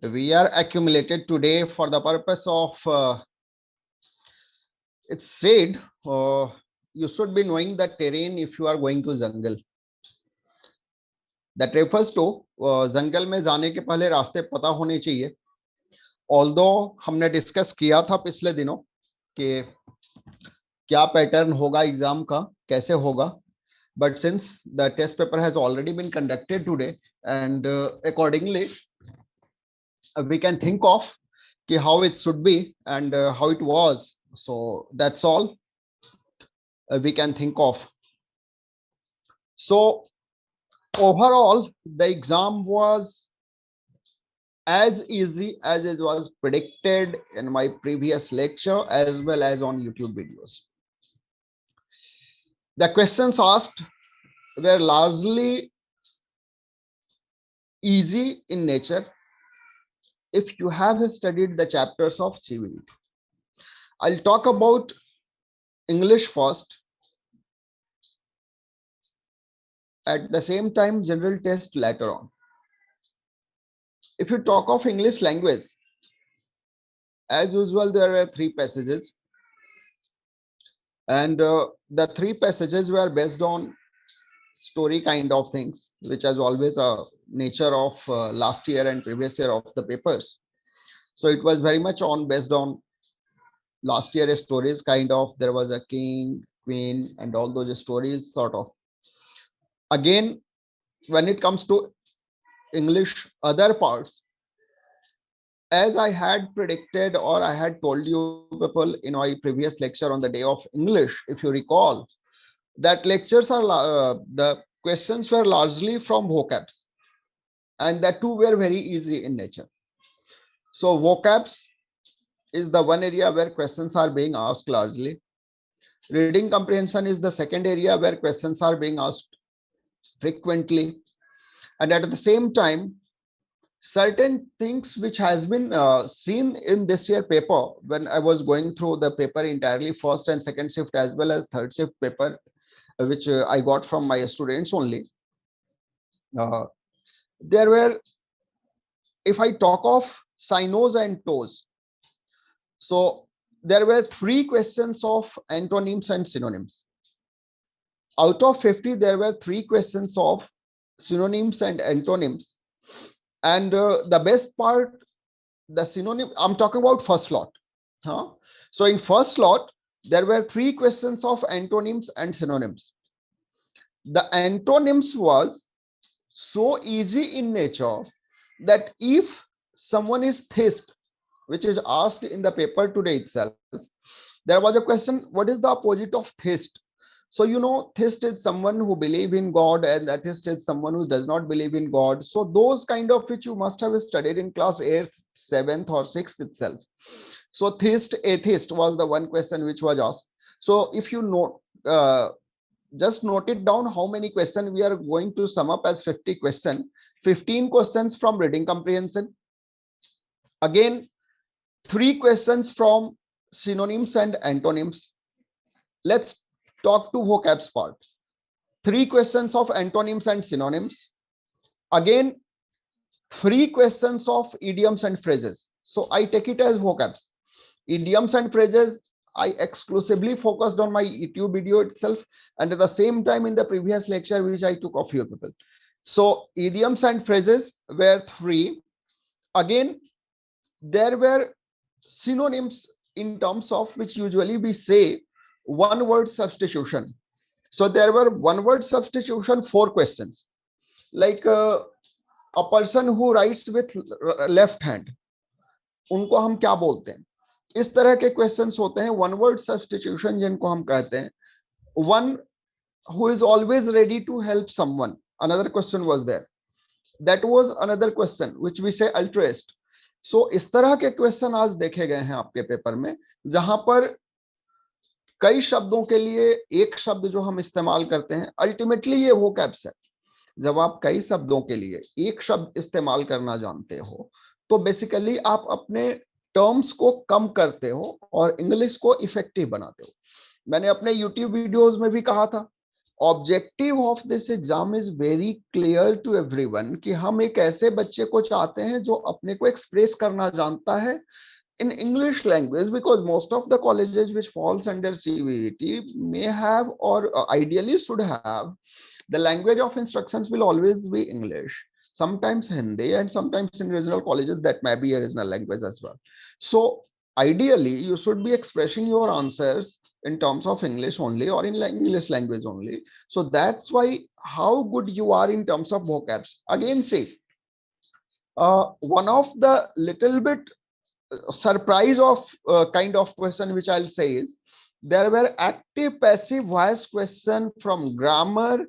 We are accumulated today for the purpose of it's said you should be knowing the terrain if you are going to jungle. That refers to जंगल में जाने के पहले रास्ते पता होने चाहिए. Although हमने डिस्कस किया था पिछले दिनों कि क्या पैटर्न होगा एग्जाम का, कैसे होगा. But since the test paper has already been conducted today, and accordingly we can think of how it should be and how it was. So that's all we can think of. So overall, the exam was as easy as it was predicted in my previous lecture as well as on YouTube videos. The questions asked were largely easy in nature if you have studied the chapters of CVT. I'll talk about English first. At the same time, general test later on. If you talk of English language, as usual, there were 3 passages. And the 3 passages were based on story kind of things, which is always a nature of last year and previous year of the papers. So it was very much on based on last year stories kind of. There was a king, queen, and all those stories sort of. Again, when it comes to English other parts, as I had predicted or I had told you people in my previous lecture on the day of English, if you recall, that lectures are the questions were largely from vocabs, and that too were very easy in nature. So vocabs is the one area where questions are being asked largely. Reading comprehension is the second area where questions are being asked frequently. And at the same time, certain things which has been seen in this year paper, when I was going through the paper entirely, first and second shift as well as third shift paper, which I got from my students only. There were, if I talk of sinos and tos, so there were 3 questions of antonyms and synonyms. Out of 50, there were 3 questions of synonyms and antonyms. And the best part, the synonym, I'm talking about first lot. So in first lot, there were 3 questions of antonyms and synonyms. The antonyms was so easy in nature that if someone is theist, which is asked in the paper today itself, there was a question, what is the opposite of theist? So you know, theist is someone who believe in God, and atheist is someone who does not believe in God. So those kind of which you must have studied in class 8th, 7th or 6th itself. So theist, atheist was the one question which was asked. So if you know, just note it down how many questions we are going to sum up as 50 questions. 15 questions from reading comprehension. Again, 3 questions from synonyms and antonyms. Let's talk to vocabs part. 3 questions of antonyms and synonyms. Again, 3 questions of idioms and phrases. So I take it as vocabs. Idioms and phrases, I exclusively focused on my YouTube video itself, and at the same time in the previous lecture which I took of you people. So idioms and phrases were 3. Again, there were synonyms in terms of which usually we say one word substitution. So there were one word substitution 4 questions, like a person who writes with left hand, उनको हम क्या बोलते हैं. इस तरह के questions होते हैं. वन वर्ड सब्स्टिट्यूशन जिनको हम कहते हैं. One who is always ready to help someone, another question was there. That was another question which we say altruist. So इस तरह के क्वेश्चन आज देखे गए हैं आपके पेपर में, जहां पर कई शब्दों के लिए एक शब्द जो हम इस्तेमाल करते हैं, अल्टीमेटली ये वोकैब्स है. जब आप कई शब्दों के लिए एक शब्द इस्तेमाल करना जानते हो, तो बेसिकली आप अपने टर्म्स को कम करते हो और इंग्लिश को इफेक्टिव बनाते हो. मैंने अपने YouTube वीडियोस में भी कहा था objective of this exam is very clear to everyone कि हम एक ऐसे बच्चे को चाहते हैं जो अपने को एक्सप्रेस करना जानता है in English language, because most of the colleges which falls under CVET may have or ideally should have the language of instructions will always be English, sometimes Hindi, and sometimes in regional colleges that may be a regional language as well. So ideally you should be expressing your answers in terms of English only or in English language only. So that's why how good you are in terms of vocabs. Again, see, one of the little bit surprise of kind of question which I'll say is there were active passive voice question from grammar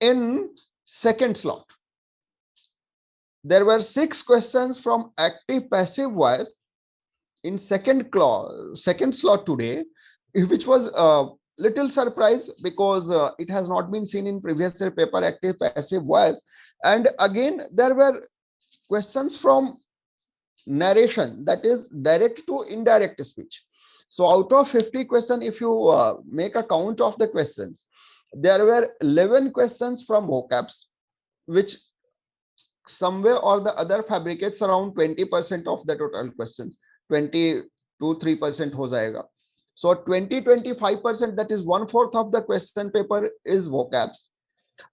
in second slot. There were 6 questions from active passive voice in second slot today, which was a little surprise because it has not been seen in previous year paper active passive voice. And again there were questions from narration, that is direct to indirect speech. So out of 50 questions, if you make a count of the questions, there were 11 questions from vocabs, which somewhere or the other fabricates around 20% of the total questions. 20 to 3% ho jayega. So 20-25%, that is 1/4 of the question paper is vocabs.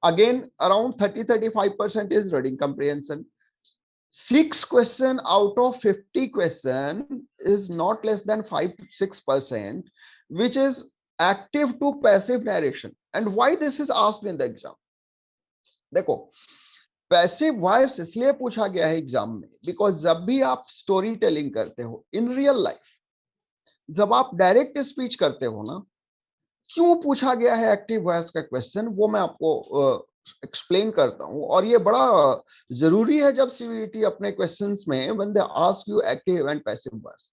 Again around 30-35% is reading comprehension. 6 question out of 50 question is not less than 5-6%, which is active to passive narration. And why this is asked in the exam? देखो, passive voice इसलिए पूछा गया है exam में because जब भी आप story telling करते हो इन रियल लाइफ, जब आप डायरेक्ट स्पीच करते हो ना, क्यों पूछा गया है एक्टिव वॉइस का क्वेश्चन, वो मैं आपको एक्सप्लेन करता हूं. और ये बड़ा जरूरी है जब सीवीटी अपने क्वेश्चंस में when they ask you active and passive voice.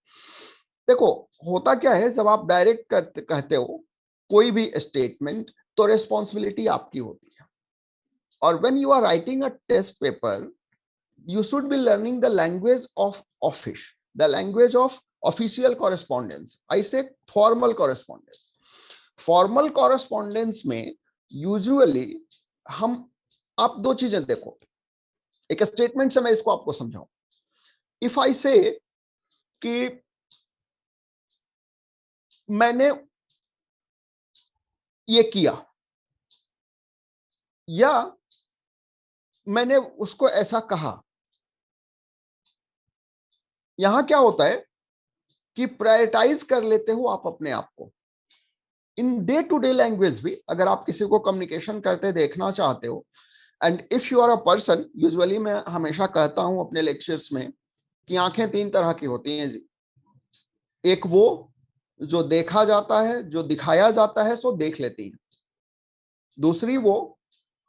देखो होता क्या है, जब आप डायरेक्ट कहते हो कोई भी स्टेटमेंट तो रिस्पॉन्सिबिलिटी आपकी होती है. और when you are writing a test paper you should be learning the language of office, the language of official correspondence. I say formal correspondence. Formal correspondence में usually हम, आप दो चीजें देखो, एक स्टेटमेंट से मैं इसको आपको समझाऊं. इफ आई से कि मैंने ये किया या मैंने उसको ऐसा कहा, यहां क्या होता है कि प्रायोरिटाइज कर लेते हो आप अपने आप को. In day to day language भी अगर आप किसी को कम्युनिकेशन करते देखना चाहते हो, and if you are a person, usually मैं हमेशा कहता हूं अपने लेक्चर्स में कि आंखें 3 तरह की होती हैं जी. एक वो जो देखा जाता है, जो दिखाया जाता है सो देख लेती हैं. दूसरी वो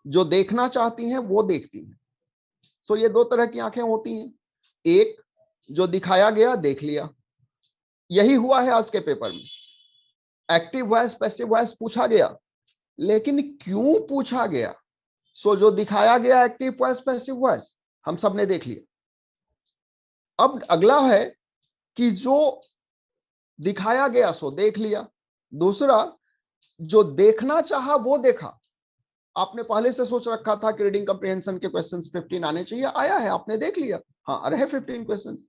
जो देखना चाहती हैं वो देखती हैं. सो ये 2 तरह की आंखें होती हैं. एक जो दिखाया गया देख लिया. यही हुआ है आज के पेपर में. एक्टिव वॉइस पैसिव वॉइस पूछा गया, लेकिन क्यों पूछा गया? सो जो दिखाया गया एक्टिव वॉइस पैसिव वॉइस हम सब ने देख लिया. अब अगला है कि जो दिखाया गया सो देख लिया. दूसरा जो देखना चाहा वो देखा. आपने पहले से सोच रखा था कि रीडिंग कम्प्रिहेंशन के क्वेश्चंस 15 आने चाहिए, आया है, आपने देख लिया, हाँ रहे 15 क्वेश्चंस.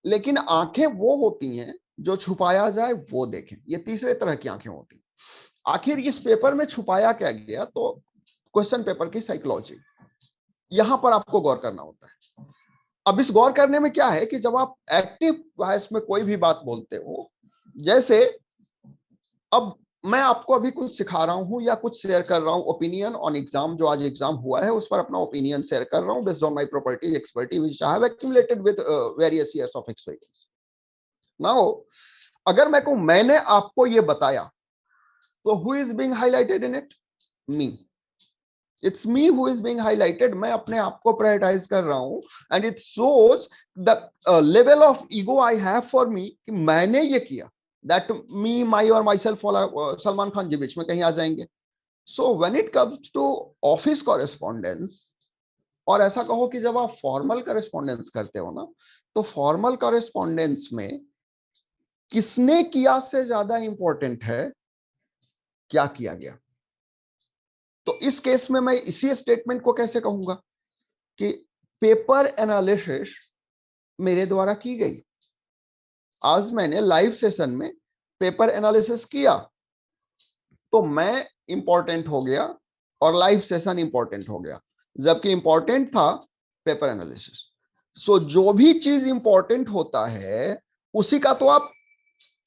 लेकिन आंखें वो होती हैं जो छुपाया जाए वो देखें. ये तीसरे तरह की आंखें होती हैं. आखिर इस पेपर में छुपाया क्या गया? तो क्वेश्चन पेपर की साइकोलॉजी, यहां पर आपको गौर करना होता है. अब इस गौर करने में क्या है कि जब आप एक्टिव वॉइस में कोई भी बात बोलते हो, जैसे अब मैं आपको अभी कुछ सिखा रहा हूं या कुछ शेयर कर रहा हूं ओपिनियन ऑन एग्जाम, जो आज एग्जाम हुआ है उस पर अपना ओपिनियन शेयर कर रहा हूं based on my property expertise which I have accumulated with various years of experience. Now अगर मैं कहूं मैंने आपको ये बताया, तो who is being highlighted in it? Me. It's me who is being highlighted. मैं अपने आप को प्रायोरिटाइज कर रहा हूं and it shows the level of ego I have for me कि मैंने ये किया. दैट मी, माई और माई सेल्फ, सलमान खान जी बीच में कहीं आ जाएंगे. So when it comes to office correspondence, और ऐसा कहो कि जब आप फॉर्मल कॉरेस्पॉन्डेंस करते हो ना, तो फॉर्मल कॉरेस्पॉन्डेंस में किसने किया से ज्यादा इंपॉर्टेंट है क्या किया गया. तो इस केस में मैं इसी स्टेटमेंट को कैसे कहूंगा कि पेपर एनालिसिस मेरे द्वारा की गई। आज मैंने लाइव सेशन में पेपर एनालिसिस किया तो मैं इंपॉर्टेंट हो गया और लाइव सेशन इंपॉर्टेंट हो गया, जबकि इंपॉर्टेंट था पेपर एनालिसिस। सो जो भी चीज इंपॉर्टेंट होता है उसी का तो आप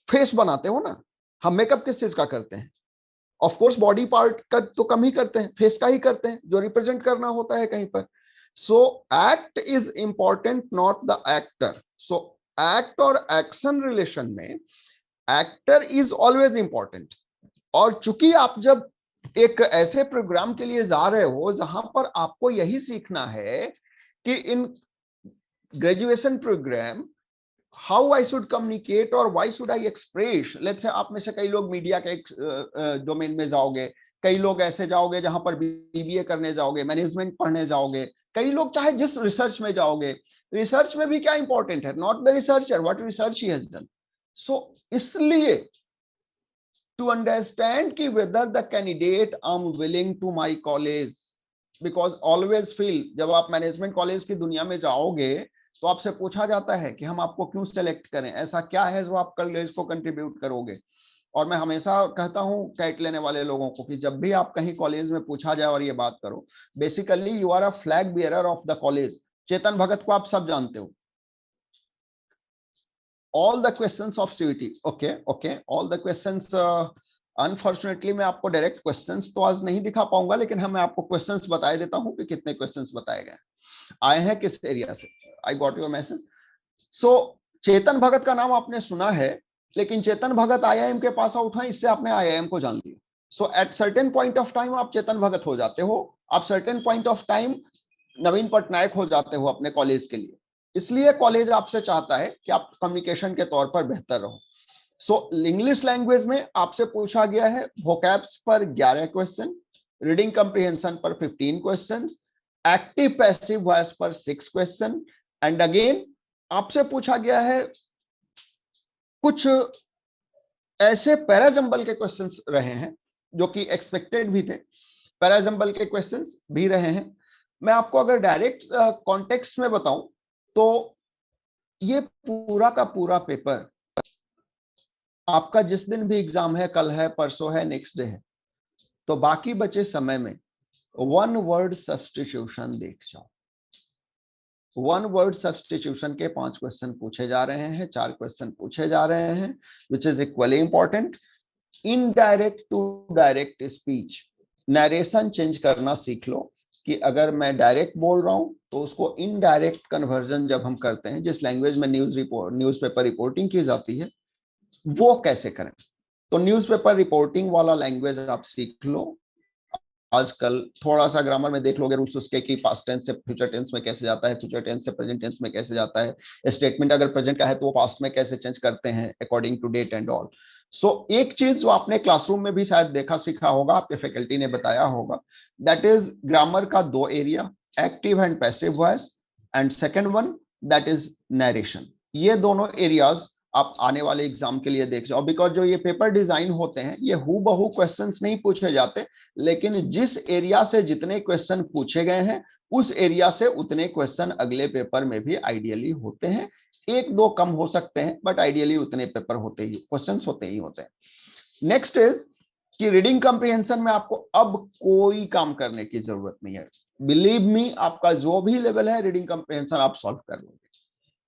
फेस बनाते हो ना। हम मेकअप किस चीज का करते हैं? ऑफ कोर्स बॉडी पार्ट का तो कम ही करते हैं, फेस का ही करते हैं जो रिप्रेजेंट करना होता है कहीं पर। So act is important not the actor. So act और एक्शन रिलेशन में एक्टर इज ऑलवेज इंपॉर्टेंट। और चूंकि आप जब एक ऐसे प्रोग्राम के लिए जा रहे हो जहां पर आपको यही सीखना है कि in graduation program how I should communicate और why should I express. Let's say आप में से कई लोग मीडिया के डोमेन में जाओगे, कई लोग ऐसे जाओगे जहां पर बीबीए करने जाओगे, मैनेजमेंट पढ़ने जाओगे, कई लोग चाहे जिस रिसर्च में जाओगे। रिसर्च में भी क्या इंपॉर्टेंट है? Not the researcher, what research he has done. So इसलिए to understand ki whether the candidate I'm willing to my college, because always feel जब आप मैनेजमेंट कॉलेज की दुनिया में जाओगे तो आपसे पूछा जाता है कि हम आपको क्यों सेलेक्ट करें, ऐसा क्या है जो आप कॉलेज को कंट्रीब्यूट करोगे। और मैं हमेशा कहता हूं कैट लेने वाले लोगों को कि जब भी आप कहीं कॉलेज में पूछा जाए और ये बात करो, basically you are a flag bearer of the college. Chetan Bhagat को आप सब जानते हो। all the questions of CVT, okay, all the questions, unfortunately मैं आपको डायरेक्ट क्वेश्चंस तो आज नहीं दिखा पाऊंगा, लेकिन मैं आपको क्वेश्चंस बता देता हूं कि कितने क्वेश्चंस बताए गए आए हैं किस एरिया से। I got your message. So Chetan Bhagat का नाम आपने सुना है, लेकिन चेतन भगत IIM के पास आउट है, इससे आपने IIM को जान लिया। So at certain point of time आप चेतन भगत हो जाते हो, आप certain point of time Naveen Patnaik हो जाते हो अपने कॉलेज के लिए। इसलिए कॉलेज आपसे चाहता है कि आप कम्युनिकेशन के तौर पर बेहतर रहो। सो इंग्लिश लैंग्वेज में आपसे पूछा गया है वोकैब्स पर 11 क्वेश्चन, रीडिंग कंप्रीहेंशन पर 15 क्वेश्चंस, एक्टिव पैसिव वॉइस पर 6 क्वेश्चन। एंड अगेन आपसे पूछा गया है कुछ ऐसे पैराजंबल के क्वेश्चंस रहे हैं जो कि एक्सपेक्टेड भी थे, पैराजंबल के क्वेश्चंस भी रहे हैं। मैं आपको अगर डायरेक्ट कॉन्टेक्स्ट में बताऊं तो ये पूरा का पूरा पेपर आपका जिस दिन भी एग्जाम है, कल है, परसों है, नेक्स्ट डे है, तो बाकी बचे समय में वन वर्ड सब्स्टिट्यूशन देख जाओ। वन वर्ड सब्स्टिट्यूशन के 5 क्वेश्चन पूछे जा रहे हैं, 4 क्वेश्चन पूछे जा रहे हैं, which is equally important. Indirect to direct speech, narration change करना सीख लो कि अगर मैं डायरेक्ट बोल रहा हूं तो उसको इनडायरेक्ट कन्वर्जन जब हम करते हैं, जिस लैंग्वेज में न्यूज़पेपर रिपोर्टिंग की जाती है, वो कैसे करें। तो न्यूज़पेपर रिपोर्टिंग वाला लैंग्वेज आप सीख लो। आजकल थोड़ा सा ग्रामर में देख लोगे रूल्स उसके कि पास्ट टेंस से फ्यूचर टेंस में कैसे जाता है, फ्यूचर टेंस से प्रेजेंट टेंस में कैसे जाता है, स्टेटमेंट अगर प्रेजेंट का है तो वो पास्ट में कैसे चेंज करते हैं according to date and all. So एक चीज जो आपने क्लासरूम में भी शायद देखा सीखा होगा, आपके फैकल्टी ने बताया होगा, दैट इज ग्रामर का 2 area, active and passive voice, and second one that is narration. ये दोनों एरियाज आप आने वाले एग्जाम के लिए देख जाओ, बिकॉज जो ये पेपर डिजाइन होते हैं ये हूबहू क्वेश्चंस नहीं पूछे जाते, लेकिन जिस एरिया से जितने क्वेश्चन पूछे गए हैं उस एरिया से उतने क्वेश्चन अगले पेपर में भी आइडियली होते हैं। 1-2 कम हो सकते हैं, बट आइडियली उतने पेपर होते ही, क्वेश्चंस होते ही होते हैं। नेक्स्ट इज कि रीडिंग कंप्रीहेंशन में आपको अब कोई काम करने की जरूरत नहीं है। बिलीव मी, आपका जो भी लेवल है रीडिंग कंप्रीहेंशन आप सॉल्व कर लोगे।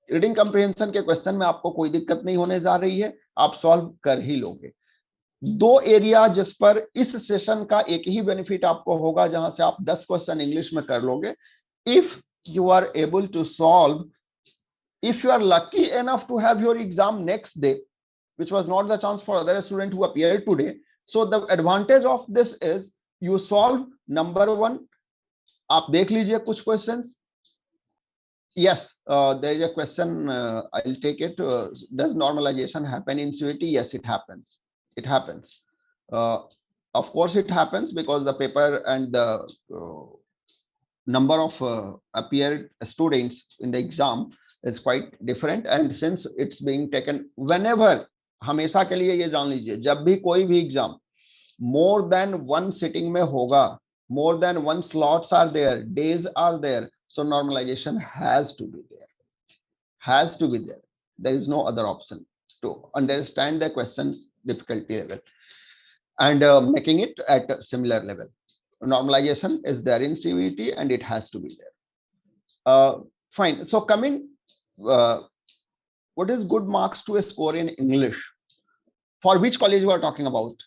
रीडिंग कंप्रीहेंशन के क्वेश्चन में आपको कोई दिक्कत नहीं होने जा रही है, आप सॉल्व कर ही लोगे। 2 एरिया जिस पर इस सेशन का एक ही बेनिफिट आपको होगा, जहां से आप 10 क्वेश्चन इंग्लिश में कर लोगे। If you are able to solve, if you are lucky enough to have your exam next day, which was not the chance for other students who appeared today, so the advantage of this is you solve number 1, आप देख लीजिए कुछ questions. Yes, there is a question, I'll take it. Does normalization happen in CVT? Yes, it happens. It happens. Of course it happens, because the paper and the number of appeared students in the exam is quite different, and since it's being taken whenever, हमेशा के लिए ये जान लीजिए, जब भी कोई भी एग्जाम मोर देन 1 सिटिंग में होगा, more than one slots are there, days are there, so normalization has to be there. Has to be there. There is no other option to understand the question's difficulty level and making it at a similar level. Normalization is there in CVT and it has to be there. Fine. So coming, what is good marks to a score in English? For which college we are talking about?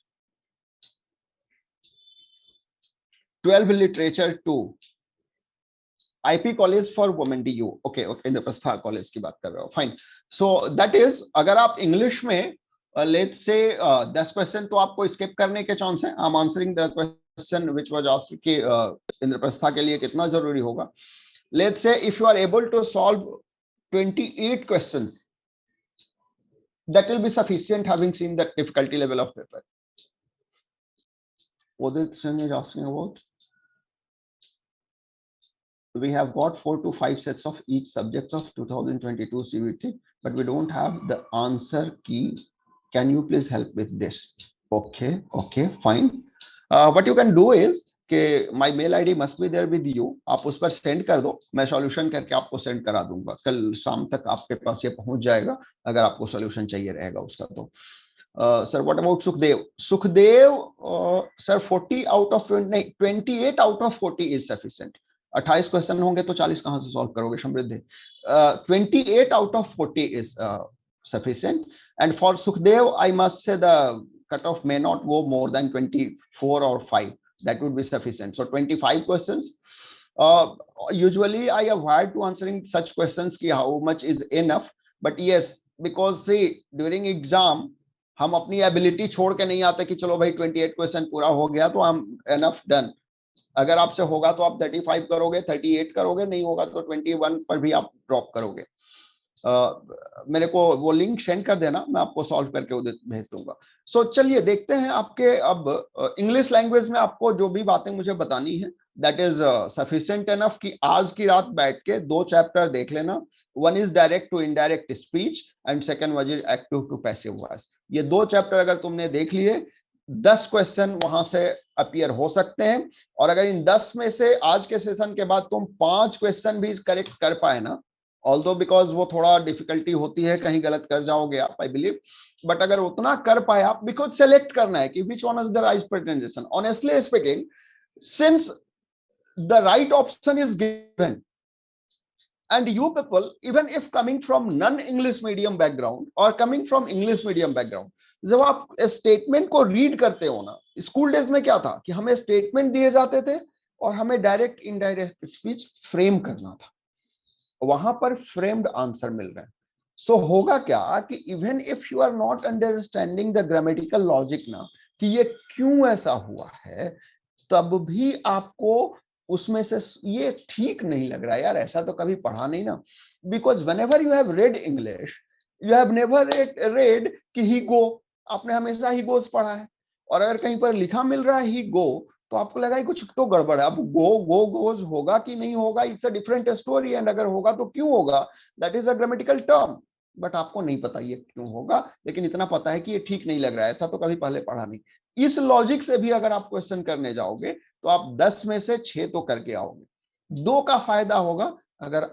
12 literature 2. IP college for women DU. Okay, okay, Indraprastha college की बात कर रहे हो. Fine. So that is, अगर आप English में let's say 10 question तो आपको स्किप करने के चांस है. I'm answering the question which was asked कि इंद्रप्रस्थ के लिए कितना जरूरी होगा. Let's say if you are able to solve 28 questions, that will be sufficient, having seen the difficulty level of paper. Udit Singh is asking about, we have got 4 to 5 sets of each subjects of 2022 CVT, but we don't have the answer key. Can you please help with this? Okay, okay, fine. What you can do is कि my mail ID must be there with you. आप उस पर send कर दो, मैं solution करके आपको send करा दूंगा. कल शाम तक आपके पास ये पहुंच जाएगा अगर आपको सॉल्यूशन चाहिए रहेगा उसका. तो sir what about Sukhdev? Sukhdev sir 40 out of 28 out of 40 is sufficient. 28 question होंगे तो 40 कहां से सॉल्व करोगे समृद्धि? 28 out of 40 is sufficient. And for Sukhdev, I must say the cutoff may not go more than 24 or 5. That would be sufficient. So 25 questions. Usually I avoid to answering such questions ki how much is enough. But yes, because see, during exam, हम अपनी ability छोड़ के नहीं आते कि चलो भाई 28 question पूरा हो गया तो हम एनफ डन. अगर आपसे होगा तो आप 35 करोगे, 38 करोगे, नहीं होगा तो 21 पर भी आप ड्रॉप करोगे. मेरे को वो लिंक सेंड कर देना, मैं आपको सॉल्व करके भेज दूंगा. सो चलिए देखते हैं आपके अब इंग्लिश लैंग्वेज में आपको जो भी बातें मुझे बतानी है दैट इज सफिशिएंट एनफ कि आज की रात बैठ के 2 चैप्टर देख लेना. One is direct to indirect speech and second one is active to passive voice. ये 2 चैप्टर अगर तुमने देख लिए, 10 क्वेश्चन वहां से अपीयर हो सकते हैं. और अगर इन 10 में से आज के सेशन के बाद तुम 5 क्वेश्चन भी करेक्ट कर पाए ना, ऑल्दो बिकॉज वो थोड़ा डिफिकल्टी होती है, कहीं गलत कर जाओगे आप, आई बिलीव, बट अगर उतना कर पाए आप, बिकॉज सेलेक्ट करना है कि which one is the right presentation. Honestly speaking, since the right option is given and you people, even if coming from non-English medium background or coming from English medium background, जब आप statement को read करते हो ना, school days में क्या था कि हमें स्टेटमेंट दिए जाते थे और हमें डायरेक्ट इनडायरेक्ट स्पीच फ्रेम करना था. वहां पर फ्रेम्ड आंसर मिल रहा है. सो होगा क्या कि even if you are not understanding the grammatical logic ना कि ये क्यों ऐसा हुआ है, तब भी आपको उसमें से ये ठीक नहीं लग रहा है, यार ऐसा तो कभी पढ़ा नहीं ना. Because whenever you have read English, you have never red कि ही गो. आपने हमेशा ही गोस पढ़ा है, और अगर कहीं पर लिखा मिल रहा है ही गो तो आपको लगा कुछ तो गड़बड़ है. अब गो गोज होगा कि नहीं होगा, it's a different story. And अगर होगा तो क्यों होगा, that is a grammatical term. But आपको नहीं पता ये क्यों होगा, लेकिन इतना पता है कि ये ठीक नहीं लग रहा है, ऐसा तो कभी पहले पढ़ा नहीं. इस लॉजिक से भी अगर आप क्वेश्चन करने जाओगे तो आप 10 में से 6 तो करके आओगे. 2 का फायदा होगा अगर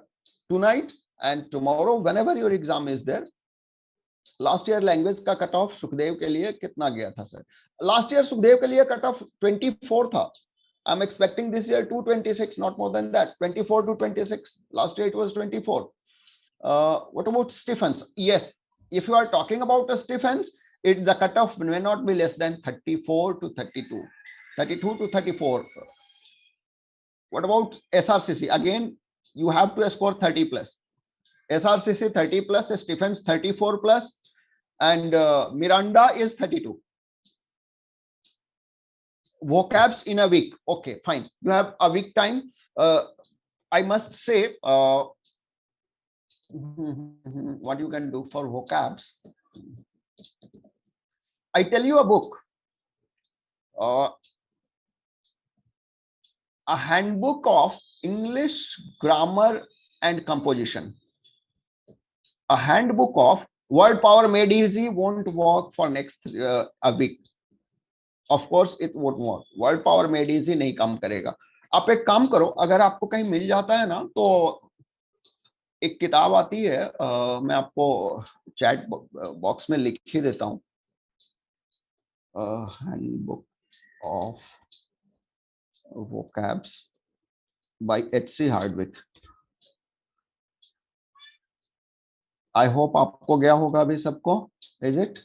tonight and tomorrow whenever your exam is there. Last year language का कट ऑफ सुखदेव के लिए कितना गया था सर? लास्ट ईयर सुखदेव के लिए कट ऑफ 24 था. I am expecting this year 226, not more than that. 24 to 26. Last year it was 24. What about Stephens? Yes, if you are talking about a Stephens, the cutoff may not be less than 34 to 32, 32 to 34. What about SRCC? Again, you have to score 30 plus. SRCC 30 plus, Stephens 34 plus, and Miranda is 32. Vocabs in a week. Okay, fine. You have a week time. I must say, what you can do for vocabs, I tell you a book, a handbook of English grammar and composition. A handbook of word power made easy won't work for next a week. Of course it would not, word power made easy नहीं काम करेगा। आप एक काम करो, अगर आपको कहीं मिल जाता है ना तो एक किताब आती है, मैं आपको चैट बॉक्स में लिख ही देता हूँ, handbook of vocabs by H.C. Hardwick. I hope आपको गया होगा अभी सबको, इज इट?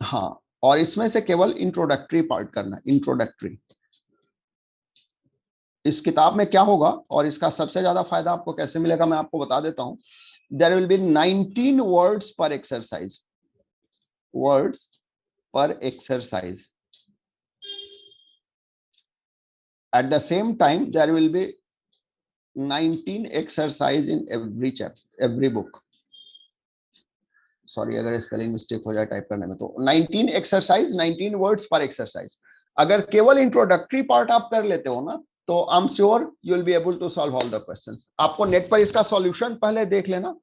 हाँ, और इसमें से केवल इंट्रोडक्टरी पार्ट करना, इंट्रोडक्टरी। इस किताब में क्या होगा और इसका सबसे ज्यादा फायदा आपको कैसे मिलेगा मैं आपको बता देता हूं। देयर विल बी 19 वर्ड्स पर एक्सरसाइज, वर्ड्स पर exercise. At the same time, there will be 19 exercise in every chapter, every book. Sorry अगर स्पेलिंग मिस्टेक हो जाए टाइप करने में, तो 19 एक्सरसाइज, 19 वर्ड्स पर एक्सरसाइज। अगर केवल इंट्रोडक्टरी पार्ट आप कर लेते हो ना, तो I am sure you will be able to solve all the questions. आपको नेट पर इसका सॉल्यूशन पहले देख लेना,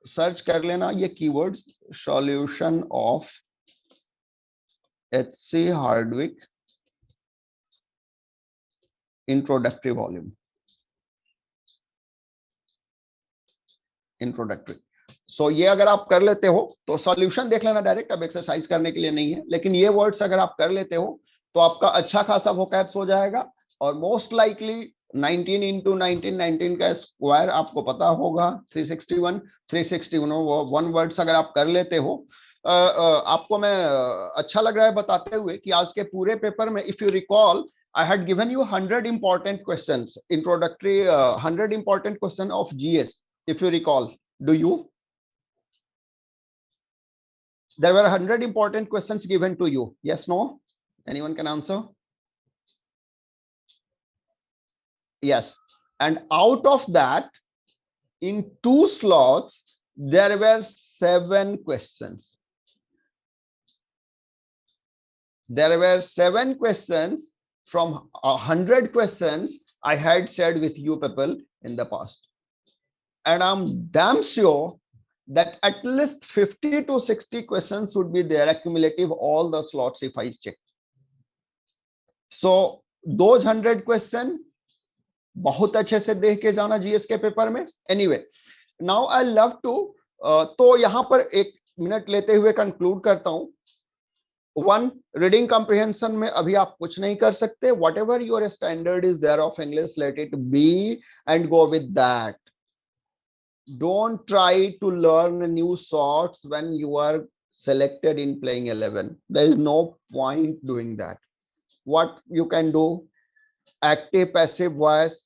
सर्च कर लेना ये keywords, solution of H.C. Hardwick introductory volume, introductory. So ये अगर आप कर लेते हो तो सॉल्यूशन देख लेना डायरेक्ट, अब एक्सरसाइज करने के लिए नहीं है, लेकिन ये वर्ड्स अगर आप कर लेते हो तो आपका अच्छा खासा वोकैब्स हो जाएगा। और मोस्ट लाइकली 19 इंटू 19, 19 का स्क्वायर आपको पता होगा 361, 361 वर्ड्स अगर आप कर लेते हो। आपको मैं अच्छा लग रहा है बताते हुए कि आज के पूरे पेपर में if you recall I had given you 100 important questions, introductory 100 important question of GS, if you recall. Do you? There were 100 important questions given to you. Yes, no? Anyone can answer? Yes. And out of that, in 2 slots, there were 7 questions. There were 7 questions from 100 questions I had shared with you people in the past. And I'm damn sure that at least 50 to 60 questions would be there, accumulative all the slots if I check. So those 100 question बहुत अच्छे से देख के जाना GS के पेपर में। Anyway, now I love to, तो यहां पर एक मिनट लेते हुए कंक्लूड करता हूं। 1, रीडिंग कॉम्प्रिहेंशन में अभी आप कुछ नहीं कर सकते, whatever your standard is there of English, let it be and go with that. Don't try to learn new sorts when you are selected in playing 11. There is no point doing that. What you can do, active passive voice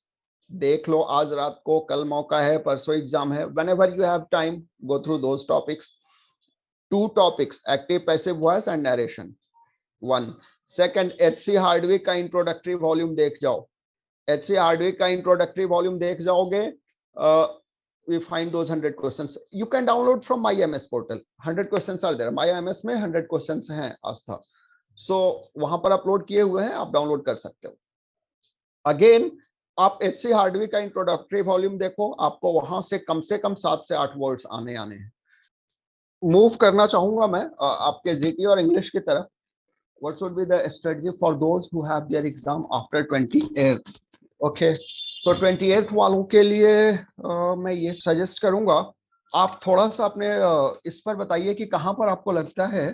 देख लो, आज रात को, कल मौका है, परसों exam है, whenever you have time go through those topics. 2 topics, active passive voice and narration. 1. Second, H.C. Hardwicke का इंट्रोडक्टरी वॉल्यूम देख जाओ। H.C. हार्डविक का इंट्रोडक्टरी वॉल्यूम देख जाओगे, we find those 100 questions. You can download from MyMS portal. 100 questions are there. MyMS में 100 questions हैं आस्था, so वहां पर अपलोड किए हुए हैं, आप डाउनलोड कर सकते हो। अगेन आप H.C. हार्डविक का इंट्रोडक्टरी वॉल्यूम देखो, आपको वहां से कम 7 से 8 वर्ड्स आने हैं। मूव करना चाहूंगा मैं आपके जीटी और इंग्लिश की तरफ। What should be the strategy for those who have their exam after 28th? Okay, so 28th वालों के लिए मैं ये सजेस्ट करूंगा, आप थोड़ा सा अपने इस पर बताइए कि कहां पर आपको लगता है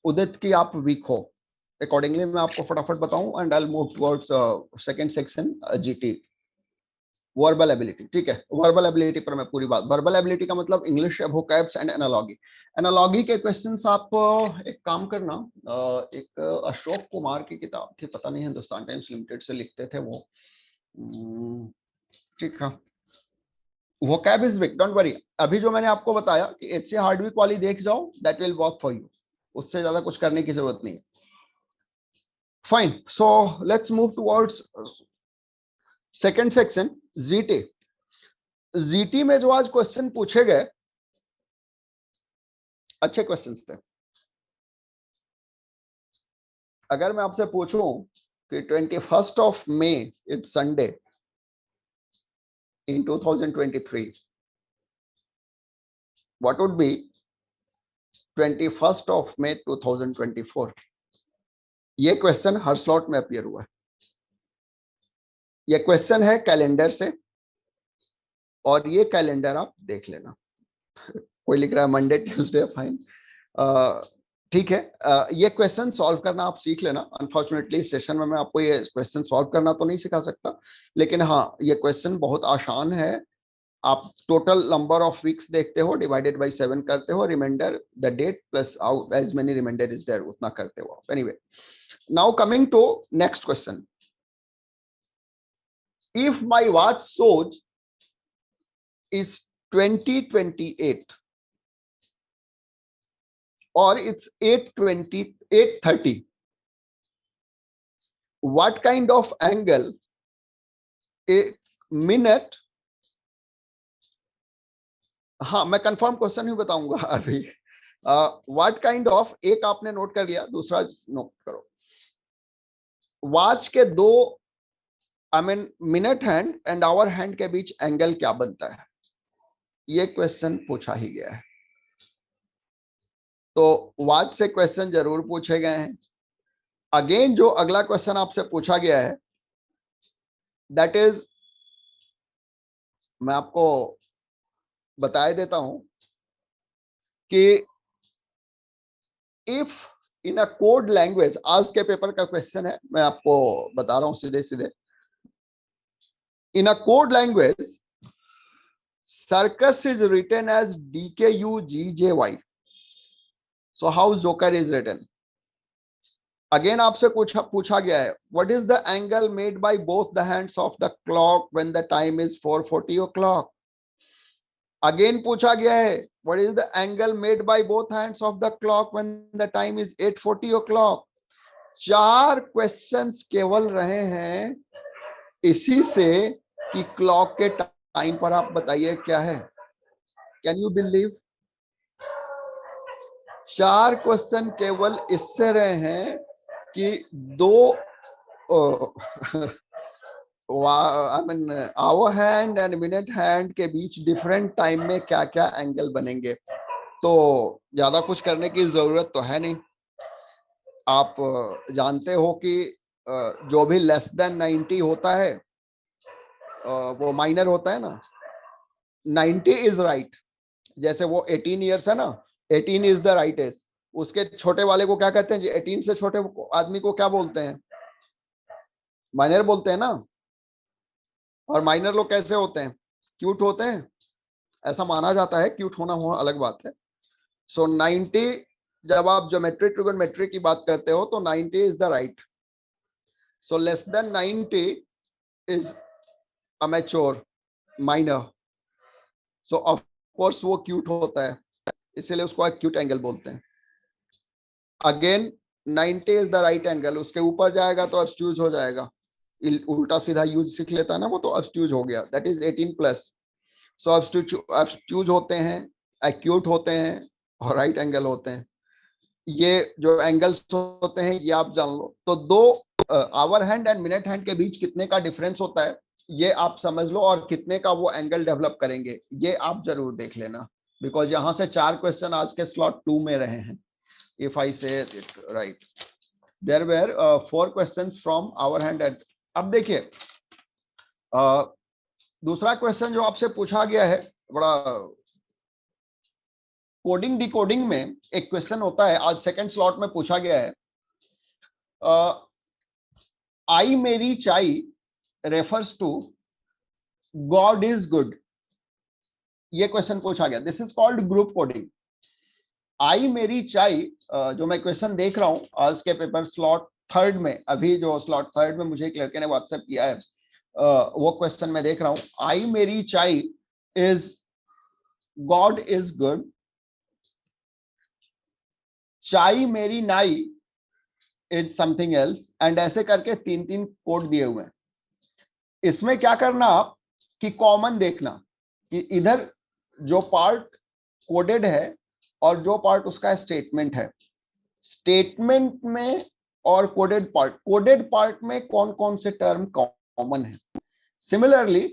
उदित की आप वीक हो। अकॉर्डिंगली मैं आपको फटाफट बताऊं and I will move towards second section GT, verbal ability. ठीक है, वर्बल एबिलिटी पर मैं पूरी बात, वर्बल एबिलिटी का मतलब English vocabs and analogy. Analogy के क्वेश्चंस आप एक काम करना, एक अशोक कुमार की किताब थी, पता नहीं हिंदुस्तान टाइम्स लिमिटेड से लिखते थे वो, ठीक है, vocab is weak, don't worry. अभी जो मैंने आपको बताया कि H.C. हार्डविक वाली देख जाओ, that will work for you, उससे ज्यादा कुछ करने की जरूरत नहीं है। Fine, so let's move towards second section GT. GT में जो आज क्वेश्चन पूछे गए अच्छे क्वेश्चंस थे। अगर मैं आपसे पूछूं कि 21st of May it's Sunday in 2023, what would be 21 मई 2024। ये क्वेश्चन हर स्लॉट में अपीयर हुआ है। ये क्वेश्चन है कैलेंडर से, और ये कैलेंडर आप देख लेना। कोई लिख रहा है मंडे ट्यूसडे, फाइन, ठीक है। ये क्वेश्चन सॉल्व करना आप सीख लेना। अनफॉर्चुनेटली इस सेशन में मैं आपको ये क्वेश्चन सॉल्व करना तो नहीं सिखा सकता, लेकिन हाँ, ये क्वेश्चन बहुत आसान है। आप टोटल नंबर ऑफ वीक्स देखते हो, डिवाइडेड बाय 7 करते हो, reminder the date plus as many reminder is there, उतना करते हो। Anyway, now coming to next question. If my watch shows is 2028 or it's 8:20, 8:30, what kind of angle is minute? हाँ, मैं confirm question ही बताऊंगा अभी। What kind of, एक आपने note कर लिया, दूसरा नोट करो। वॉच के दो, I mean minute hand and hour hand के बीच एंगल क्या बनता है, ये क्वेश्चन पूछा ही गया है। तो वॉच से क्वेश्चन जरूर पूछे गए हैं। अगेन जो अगला क्वेश्चन आपसे पूछा गया है, दैट इज, मैं आपको बता देता हूं कि if in a code language, आज के पेपर का क्वेश्चन है, मैं आपको बता रहा हूं सीधे सीधे। In a code language, circus is written as DKUGJY. So how Joker is written? Again आपसे पूछा गया है, what is the angle made by both the hands of the clock when the time is 4:40 o'clock? Again पूछा गया है, what is the angle made by both hands of the clock when the time is 8:40 o'clock? 4 questions केवल रहे हैं इसी से कि clock के टाइम पर आप बताइए क्या है। Can you believe? 4 क्वेश्चन केवल इससे रहे हैं कि दो I mean hour hand and minute hand के बीच डिफरेंट टाइम में क्या क्या एंगल बनेंगे। तो ज्यादा कुछ करने की जरूरत तो है नहीं। आप जानते हो कि जो भी लेस देन 90 होता है वो माइनर होता है ना। 90 इज राइट। जैसे वो 18 ईयर्स है ना, 18 इज द राइट एज। उसके छोटे वाले को क्या कहते हैं जी? 18 से छोटे आदमी को क्या बोलते हैं? माइनर बोलते हैं ना। और माइनर लोग कैसे होते हैं? क्यूट होते हैं, ऐसा माना जाता है। क्यूट होना हो अलग बात है। सो 90, जब आप ज्योमेट्री ट्रिगोनोमेट्री की बात करते हो तो 90 is the right. So less than 90 is a mature minor. So of course वो क्यूट होता है, इसीलिए उसको एक्यूट एंगल बोलते हैं। Again 90 is the right angle, उसके ऊपर जाएगा तो ऑब्स्ट्यूज हो जाएगा। उल्टा सीधा यूज सीख लेता है ना वो, तो ऑब्स्ट्यूज हो गया, दैट इज 18 प्लस। सो ऑब्स्ट्यूज होते हैं, एक्यूट होते हैं और राइट एंगल होते हैं। ये जो एंगल्स होते हैं ये आप जान लो। तो दो hour hand and minute hand के बीच कितने का डिफरेंस होता है ये आप समझ लो, और कितने का वो एंगल डेवलप करेंगे ये आप जरूर देख लेना, बिकॉज यहां से 4 क्वेश्चन आज के स्लॉट 2 में रहे हैं। If I say it right, there were 4 questions from our hand at। अब देखिए दूसरा क्वेश्चन जो आपसे पूछा गया है, बड़ा कोडिंग डिकोडिंग में एक क्वेश्चन होता है, आज सेकंड स्लॉट में पूछा गया है। आई मेरी चाय refers to God is good, ये क्वेश्चन पूछा गया। This is called group coding. आई मेरी चाय, जो मैं क्वेश्चन देख रहा हूं आज के पेपर स्लॉट 3rd में, अभी जो स्लॉट 3rd में मुझे एक लड़के ने व्हाट्सएप किया है, वो क्वेश्चन मैं देख रहा हूं। आई मेरी चाय इज गॉड इज गुड, चाय मेरी नाई इज समथिंग एल्स, एंड ऐसे करके 3-3 कोड दिए हुए हैं। इसमें क्या करना आप कि कॉमन देखना कि इधर जो पार्ट कोडेड है और जो पार्ट उसका स्टेटमेंट है, स्टेटमेंट में और कोडेड पार्ट में कौन कौन से टर्म कॉमन है। सिमिलरली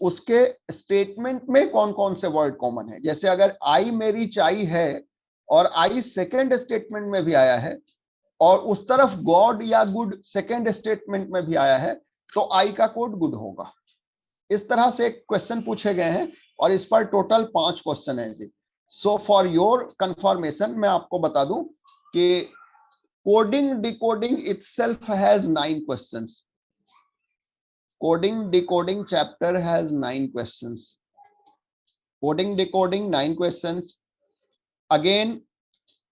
उसके स्टेटमेंट में कौन कौन से वर्ड कॉमन है। जैसे अगर आई मेरी चाय है और आई सेकेंड स्टेटमेंट में भी आया है, और उस तरफ गॉड या गुड सेकेंड स्टेटमेंट में भी आया है, तो आई का कोड गुड होगा। इस तरह से क्वेश्चन पूछे गए हैं और इस पर टोटल 5 क्वेश्चन है जी। सो फॉर योर कंफर्मेशन मैं आपको बता दूं कि coding decoding itself has 9 questions. Coding decoding chapter has 9 questions. Coding decoding 9 questions. Again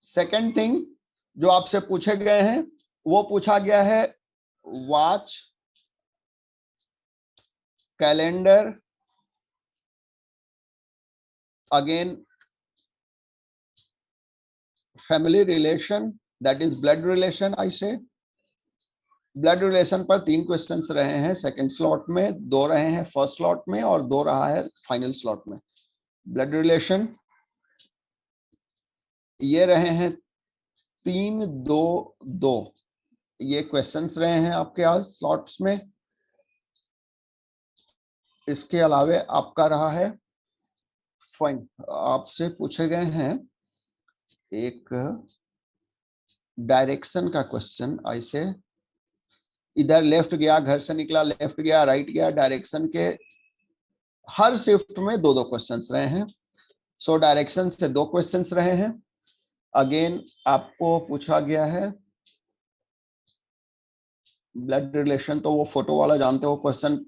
second thing जो आपसे पूछे गए हैं वो पूछा गया है watch, calendar, again family relation, that is blood relation. I say blood relation पर 3 क्वेश्चंस रहे हैं सेकंड स्लॉट में, 2 रहे हैं फर्स्ट स्लॉट में और 2 रहा है फाइनल स्लॉट में। ब्लड रिलेशन ये रहे हैं 3 2 2, ये क्वेश्चंस रहे हैं आपके आज स्लॉट्स में। इसके अलावे आपका रहा है फाइन, आपसे पूछे गए हैं एक डायरेक्शन का क्वेश्चन। ऐसे इधर लेफ्ट गया, घर से निकला, लेफ्ट गया, राइट गया, डायरेक्शन के हर शिफ्ट में 2 2 क्वेश्चंस रहे हैं। सो डायरेक्शन से 2 क्वेश्चंस रहे हैं। अगेन आपको पूछा गया है ब्लड रिलेशन, तो वो फोटो वाला जानते हो question,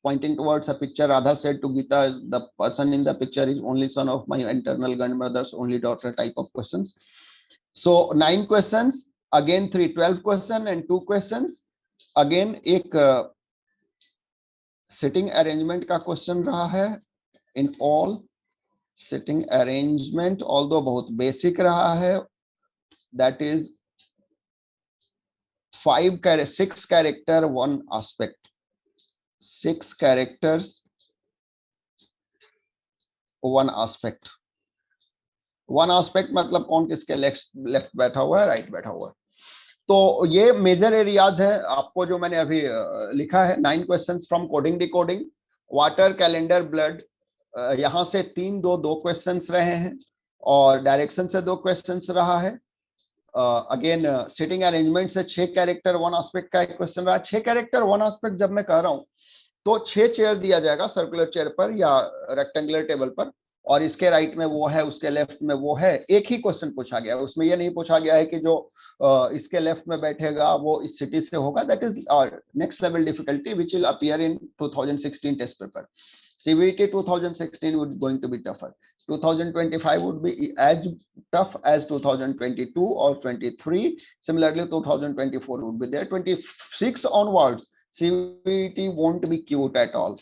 pointing towards a picture, Radha said to Gita, the person in the picture is only son of my internal grandmother's only daughter, type of questions. So 9 questions, again 12 question and 2 questions. Again एक sitting arrangement का question रहा है in all sitting arrangement, although बहुत basic रहा है, that is 6 character 1 aspect, 6 characters 1 aspect। 1 aspect मतलब कौन किसके लेफ्ट बैठा हुआ है, राइट बैठा हुआ है। तो ये मेजर एरियाज है आपको जो मैंने अभी लिखा है। 9 questions from coding decoding, water, calendar, blood, यहां से 3 2 2 क्वेश्चंस रहे हैं और डायरेक्शन से 2 क्वेश्चंस रहा है। अगेन सिटिंग अरेंजमेंट से 6 कैरेक्टर 1 एस्पेक्ट का एक क्वेश्चन रहा। 6 कैरेक्टर 1 एस्पेक्ट जब मैं कह रहा हूं तो 6 चेयर दिया जाएगा सर्कुलर चेयर पर या रेक्टेंगुलर टेबल पर, और इसके राइट में वो है, उसके लेफ्ट में वो है। एक ही क्वेश्चन पूछा गया है, उसमें ये नहीं पूछा गया है कि जो इसके लेफ्ट में बैठेगा वो इस सिटी से होगा। That is next level difficulty which will appear in 2016 test paper. CBT 2016 would going to be tougher. 2025 would be as tough as 2022 or 23. Similarly 2024 would be there. 26 onwards CBT won't be cute at all.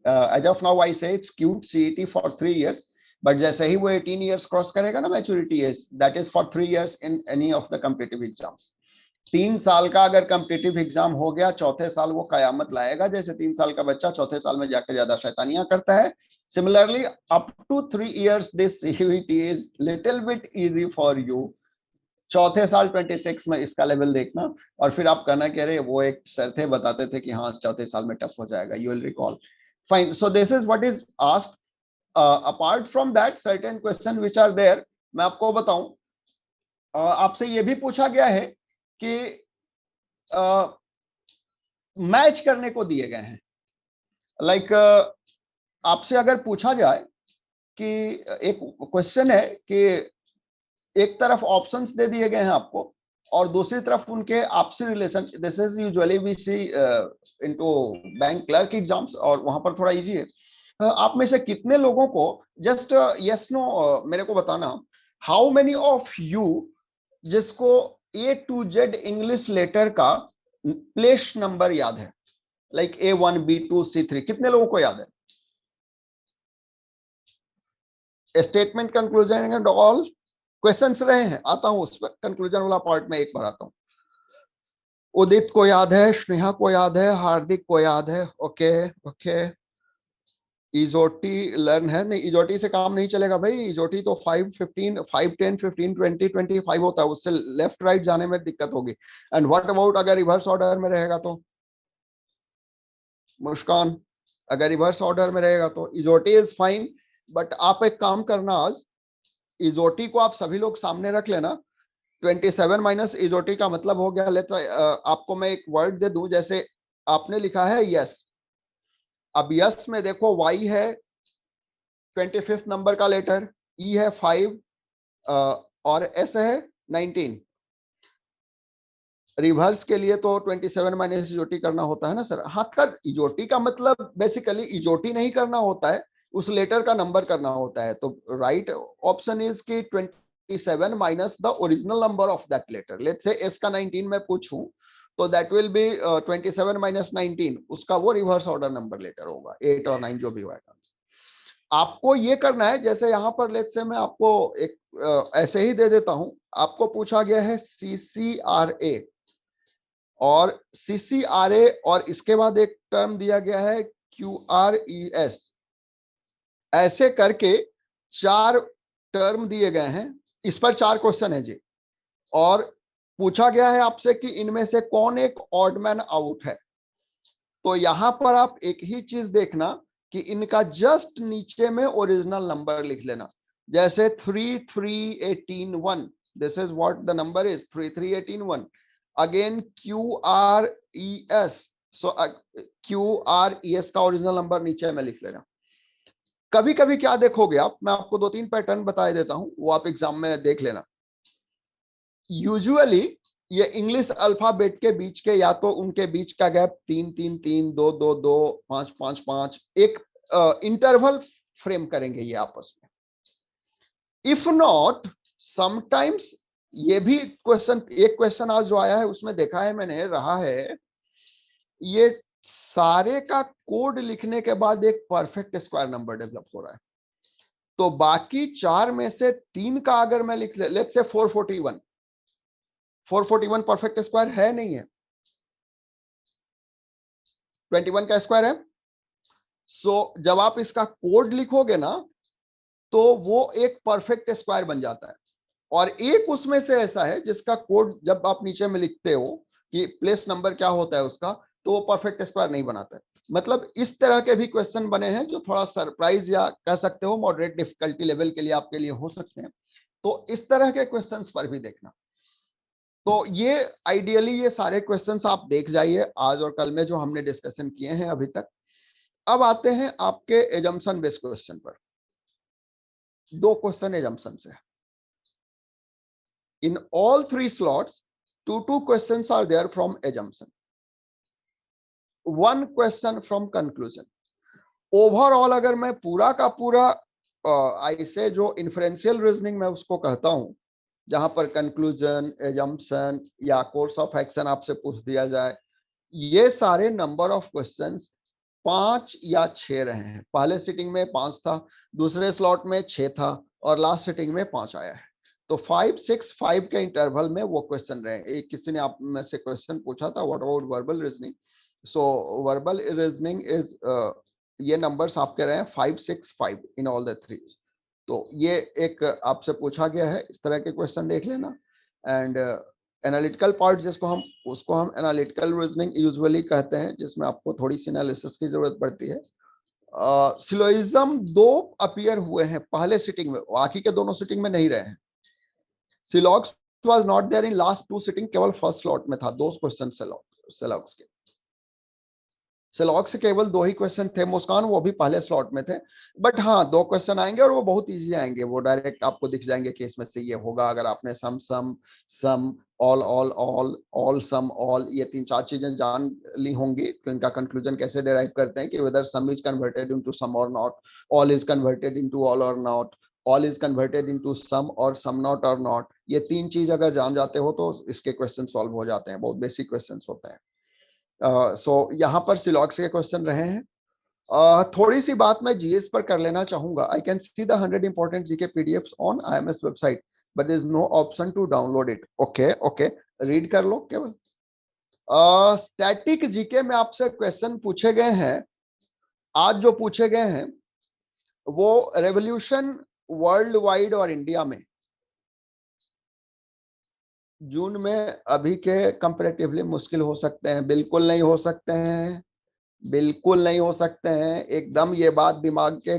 As of now I say it's cute CET for 3 years, but जैसे ही वो 18 years cross करेगा ना maturity age, that is for 3 years in any of the competitive exams. 3 साल का अगर competitive exam हो गया, चौथे साल वो कयामत लाएगा, जैसे 3 साल का बच्चा चौथे साल में जाकर ज्यादा शैतानियां करता है। Similarly up to 3 years this CBT is little bit easy for you. चौथे साल 26 में इसका लेवल देखना और फिर आप कहना कह रहे वो एक सर थे बताते थे कि हाँ चौथे साल में टफ हो जाएगा, you will recall. Fine, so this is what is asked. Apart from that certain question which are there, मैं आपको बताऊं, आपसे ये भी पूछा गया है कि मैच करने को दिए गए हैं। लाइक आपसे अगर पूछा जाए कि एक क्वेश्चन है कि एक तरफ ऑप्शंस दे दिए गए हैं आपको और दूसरी तरफ उनके आपसी relation, this is usually we see into bank clerk exams और वहां पर थोड़ा इजी है। आप में से कितने लोगों को जस्ट यस नो मेरे को बताना, हाउ मेनी ऑफ यू जिसको A to Z English letter का प्लेस नंबर याद है, लाइक A1 B2 C3, कितने लोगों को याद है? Statement, conclusion and all questions रहे हैं, आता हूं उस पर, कंक्लूजन वाला पार्ट में एक बार आता हूं। उदित को याद है, स्नेहा को याद है, हार्दिक को याद है, ओके ओके। इजोटी लर्न है, नहीं इजोटी से काम नहीं चलेगा भाई, इजोटी तो 5 15 5 10 15 20 25 होता है, उससे लेफ्ट राइट जाने में दिक्कत होगी। एंड व्हाट अबाउट अगर रिवर्स ऑर्डर में रहेगा तो? मुस्कान, अगर रिवर्स ऑर्डर में रहेगा तो इजोटी इज फाइन, बट आप एक काम करना आज, इजोटी को आप सभी लोग सामने रख लेना। 27 माइनस इजोटी का मतलब हो गया, लेट्स आपको मैं एक वर्ड दे दूं, जैसे आपने लिखा है यस। अब यस में देखो y है 25 नंबर का लेटर, ई है 5 और एस है 19। रिवर्स के लिए तो 27 माइनस इजोटी करना होता है ना सर। हाँ, कर इजोटी का मतलब बेसिकली इजोटी नहीं करना होता है, उस लेटर का नंबर करना होता है। तो राइट ऑप्शन इज कि 27 minus the original number of that letter. Let's say S का 19 मैं पूछूं तो दैट विल बी 27 माइनस 19, उसका वो रिवर्स ऑर्डर नंबर लेटर होगा, 8 और 9 जो भी होगा। आपको ये करना है, जैसे यहाँ पर लेट्स से मैं आपको एक ऐसे ही दे देता हूं। आपको पूछा गया है CCRA और CCRA और इसके बाद एक टर्म दिया गया है QRES। ऐसे करके 4 टर्म दिए गए हैं, इस पर 4 क्वेश्चन है जी। और पूछा गया है आपसे कि इनमें से कौन एक ऑड मैन आउट है। तो यहां पर आप एक ही चीज देखना कि इनका जस्ट नीचे में ओरिजिनल नंबर लिख लेना। जैसे 33181, this is what the number is, 33181। Again QRES, so QRES का ओरिजिनल नंबर नीचे में लिख लेना। कभी कभी क्या देखोगे आप, मैं आपको 2-3 पैटर्न बता देता हूं, वो आप एग्जाम में देख लेना। यूजुअली ये इंग्लिश अल्फाबेट के बीच के, या तो उनके बीच का गैप 3-3-3, 2-2-2, 5-5-5, एक इंटरवल फ्रेम करेंगे ये आपस में। इफ नॉट समटाइम्स ये भी क्वेश्चन, एक क्वेश्चन आज जो आया है उसमें देखा है मैंने, रहा है ये सारे का कोड लिखने के बाद एक परफेक्ट स्क्वायर नंबर डेवलप हो रहा है। तो बाकी 4 में से 3 का अगर मैं लिख ले, लेट्स से 441, 441 परफेक्ट स्क्वायर है नहीं है, 21 का स्क्वायर है। सो जब आप इसका कोड लिखोगे ना तो वो एक परफेक्ट स्क्वायर बन जाता है। और एक उसमें से ऐसा है जिसका कोड जब आप नीचे में लिखते हो कि प्लेस नंबर क्या होता है उसका, तो वो परफेक्ट स्क्वायर नहीं बनाता है। मतलब इस तरह के भी क्वेश्चन बने हैं जो थोड़ा सरप्राइज या कह सकते हो मॉडरेट डिफिकल्टी लेवल के लिए आपके लिए हो सकते हैं। तो इस तरह के क्वेश्चंस पर भी देखना। तो ये आइडियली ये सारे क्वेश्चंस आप देख जाइए आज और कल में जो हमने डिस्कशन किए हैं अभी तक। अब आते हैं आपके एजम्पशन बेस्ड क्वेश्चन पर। 2 क्वेश्चन एजम्पशन से। In all 3 slots, 2 questions are there from assumption, 1 question from conclusion. Overall अगर मैं पूरा का पूरा ऐसे जो इन्फ्रेंशियल रीजनिंग में उसको कहता हूं, जहां पर कंक्लूजन, एजम्पशन या कोर्स ऑफ एक्शन आपसे पूछ दिया जाए, ये सारे नंबर ऑफ क्वेश्चंस 5 या 6 रहे हैं। पहले सिटिंग में 5 था, दूसरे स्लॉट में 6 था और लास्ट सिटिंग में 5 आया है। तो 5, 6, 5 के इंटरवल में वो क्वेश्चन रहे। एक किसी ने आप में से क्वेश्चन पूछा था what about verbal reasoning. So verbal reasoning is ये नंबर्स आपके रहे हैं 5, 6, 5 इन ऑल द 3। तो ये एक आपसे पूछा गया है, इस तरह के क्वेश्चन देख लेना। एंड एनालिटिकल पार्ट जिसको हम, उसको हम एनालिटिकल रीजनिंग यूजुअली कहते हैं, जिसमें आपको थोड़ी सी एनालिसिस की जरूरत पड़ती है। सिलोइज्म 2 अपीयर हुए हैं पहले सिटिंग में, बाकी के दोनों सिटिंग में नहीं रहे हैं। सिलॉक्स was not there in last 2 sitting, केवल फर्स्ट स्लॉट में था 2 क्वेश्चन सिलॉक्स के। सिलॉक्स से केवल 2 ही क्वेश्चन थे मुस्कान, वो भी पहले स्लॉट में थे। बट हाँ 2 क्वेश्चन आएंगे और वो बहुत इजी आएंगे, वो डायरेक्ट आपको दिख जाएंगे कि इसमें से ये होगा। अगर आपने some all all all all some all ये 3-4 चीजें जान ली होंगी तो इनका कंक्लूजन कैसे डिराइव करते हैं कि whether some is converted into some और not, all is converted into all और not, all is converted into some और सम नॉट और नॉट। ये 3 चीज अगर जान जाते हो तो इसके क्वेश्चन सॉल्व हो जाते हैं, बहुत बेसिक क्वेश्चन होते हैं। सो यहाँ पर सिलॉक्स के क्वेश्चन रहे हैं। थोड़ी सी बात मैं जीएस पर कर लेना चाहूंगा। I can see the 100 important GK PDFs on IMS website but there is no option to download it. Okay okay, read कर लो केवल। स्टैटिक जीके में आपसे क्वेश्चन पूछे गए हैं, आज जो पूछे गए हैं वो रेवोल्यूशन वर्ल्ड वाइड और इंडिया में जून में अभी के कंपैरेटिवली मुश्किल हो सकते हैं, बिल्कुल नहीं हो सकते हैं, बिल्कुल नहीं हो सकते हैं। एकदम ये बात दिमाग के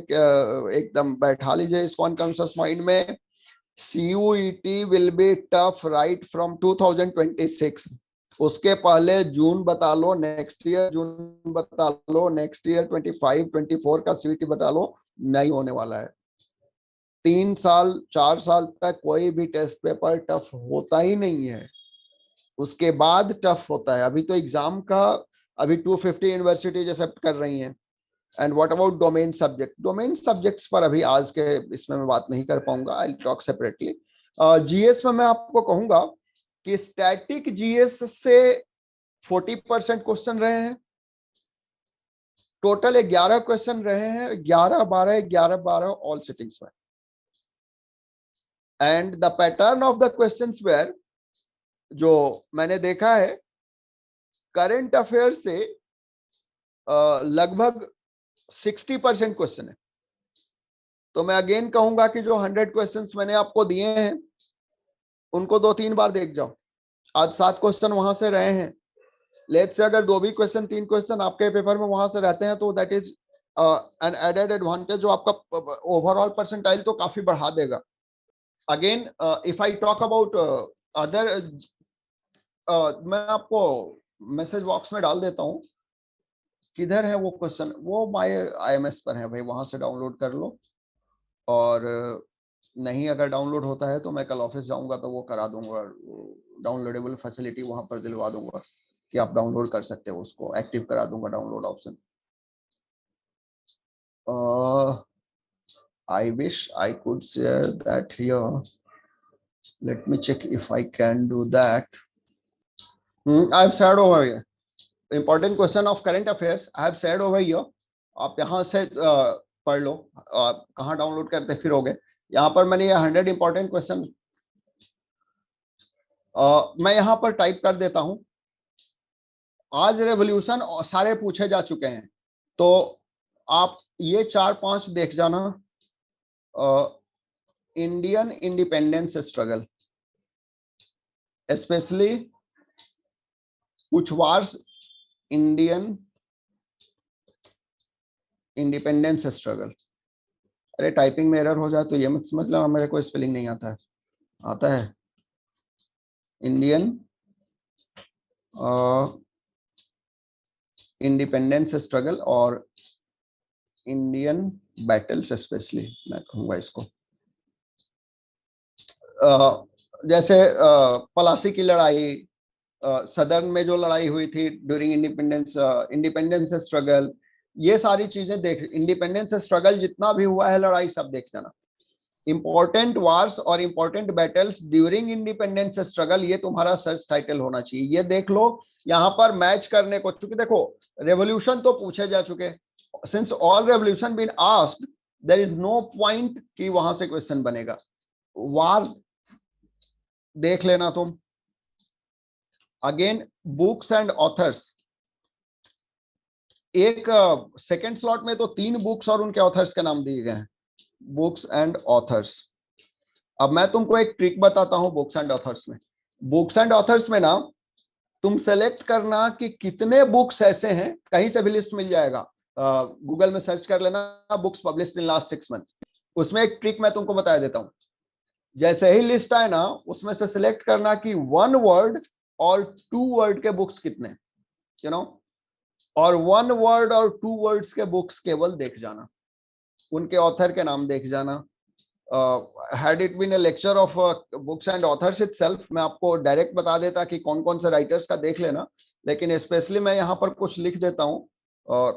एकदम बैठा लीजिए इसको अनकॉन्शियस माइंड में CUET will be tough right from 2026. उसके पहले जून बता लो, नेक्स्ट ईयर जून बता लो, नेक्स्ट ईयर 25 24 का सीईटी बता लो, नहीं होने वाला है। 3 साल 4 साल तक कोई भी टेस्ट पेपर टफ होता ही नहीं है, उसके बाद टफ होता है। अभी तो एग्जाम का अभी 250 यूनिवर्सिटीज एक्सेप्ट कर रही हैं। And what about domain subject? Domain subjects पर अभी आज के इसमें मैं बात नहीं कर पाऊंगा, आई टॉक सेपरेटली। जीएस में मैं आपको कहूंगा कि स्टैटिक जीएस से 40% क्वेश्चन रहे हैं, टोटल 11 क्वेश्चन रहे हैं, 11 12 ऑल सिटिंग्स में। And the pattern of the questions were, जो मैंने देखा है, करंट अफेयर से लगभग 60% क्वेश्चन है। तो मैं अगेन कहूंगा कि जो 100 क्वेश्चंस मैंने आपको दिए हैं उनको 2-3 बार देख जाओ। आज 7 क्वेश्चन वहां से रहे हैं, लेट्स से अगर 2 भी क्वेश्चन 3 क्वेश्चन आपके पेपर में वहां से रहते हैं तो that is an added advantage, जो आपका ओवरऑल परसेंटाइल तो काफी बढ़ा देगा। Again if I talk about other, मैं आपको मैसेज बॉक्स में डाल देता हूँ, किधर है वो क्वेश्चन, वो माय आईएमएस पर है भाई, वहां से डाउनलोड कर लो। और नहीं अगर डाउनलोड होता है तो मैं कल ऑफिस जाऊंगा तो वो करा दूंगा, डाउनलोडेबल फैसिलिटी वहां पर दिलवा दूंगा कि आप डाउनलोड कर सकते हो, उसको एक्टिव करा दूंगा download option. I wish I could share that here. Let me check if I can do that. I've shared over here. Important question of current affairs. I have shared over here. आप यहाँ से पढ़ लो, कहाँ download करते फिरोगे। यहाँ पर मैंने ये 100 इंपॉर्टेंट क्वेश्चन मैं यहाँ पर टाइप कर देता हूँ। आज रेवोल्यूशन सारे पूछे जा चुके हैं, तो आप ये 4-5 देख जाना। इंडियन इंडिपेंडेंस स्ट्रगल, स्पेशली कुछ वार्स इंडियन इंडिपेंडेंस स्ट्रगल। अरे टाइपिंग में एरर हो जाए तो ये मत समझ लेना मेरे को स्पेलिंग नहीं आता है, आता है। इंडियन इंडिपेंडेंस स्ट्रगल और इंडियन बैटल्स, स्पेशली मैं कहूंगा इसको। जैसे पलासी की लड़ाई, सदर्न में जो लड़ाई हुई थी ड्यूरिंग इंडिपेंडेंस स्ट्रगल, ये सारी चीजें देख, इंडिपेंडेंस स्ट्रगल जितना भी हुआ है लड़ाई सब देख जाना। इंपॉर्टेंट वार्स और important battles during independence struggle, ये तुम्हारा सर्च टाइटल होना चाहिए। ये देख लो, यहाँ पर मैच करने को, चूंकि देखो रेवोल्यूशन तो पूछे जा चुके, since all revolution been asked there is no point कि वहां से क्वेश्चन बनेगा। वार देख लेना तुम। अगेन बुक्स एंड ऑथर्स, एक सेकंड स्लॉट में तो 3 बुक्स और उनके ऑथर्स के नाम दिए गए हैं, बुक्स एंड ऑथर्स। अब मैं तुमको एक ट्रिक बताता हूं बुक्स एंड ऑथर्स में। बुक्स एंड ऑथर्स में ना तुम सेलेक्ट करना कि कितने बुक्स ऐसे हैं, कहीं से भी लिस्ट मिल जाएगा, गूगल में सर्च कर लेना books published in last 6 months. उसमें एक ट्रिक मैं तुमको बता देता हूं, जैसे ही लिस्ट आए ना उसमें से सिलेक्ट करना कि 1 वर्ड और 2 वर्ड के बुक्स कितने, यू नो, और 1 वर्ड और 2 वर्ड्स के बुक्स केवल देख जाना, उनके ऑथर के नाम देख जाना। had it been a lecture of books and authors itself, मैं आपको डायरेक्ट बता देता कि कौन कौन से राइटर्स का देख लेना, लेकिन स्पेशली मैं यहाँ पर कुछ लिख देता हूँ।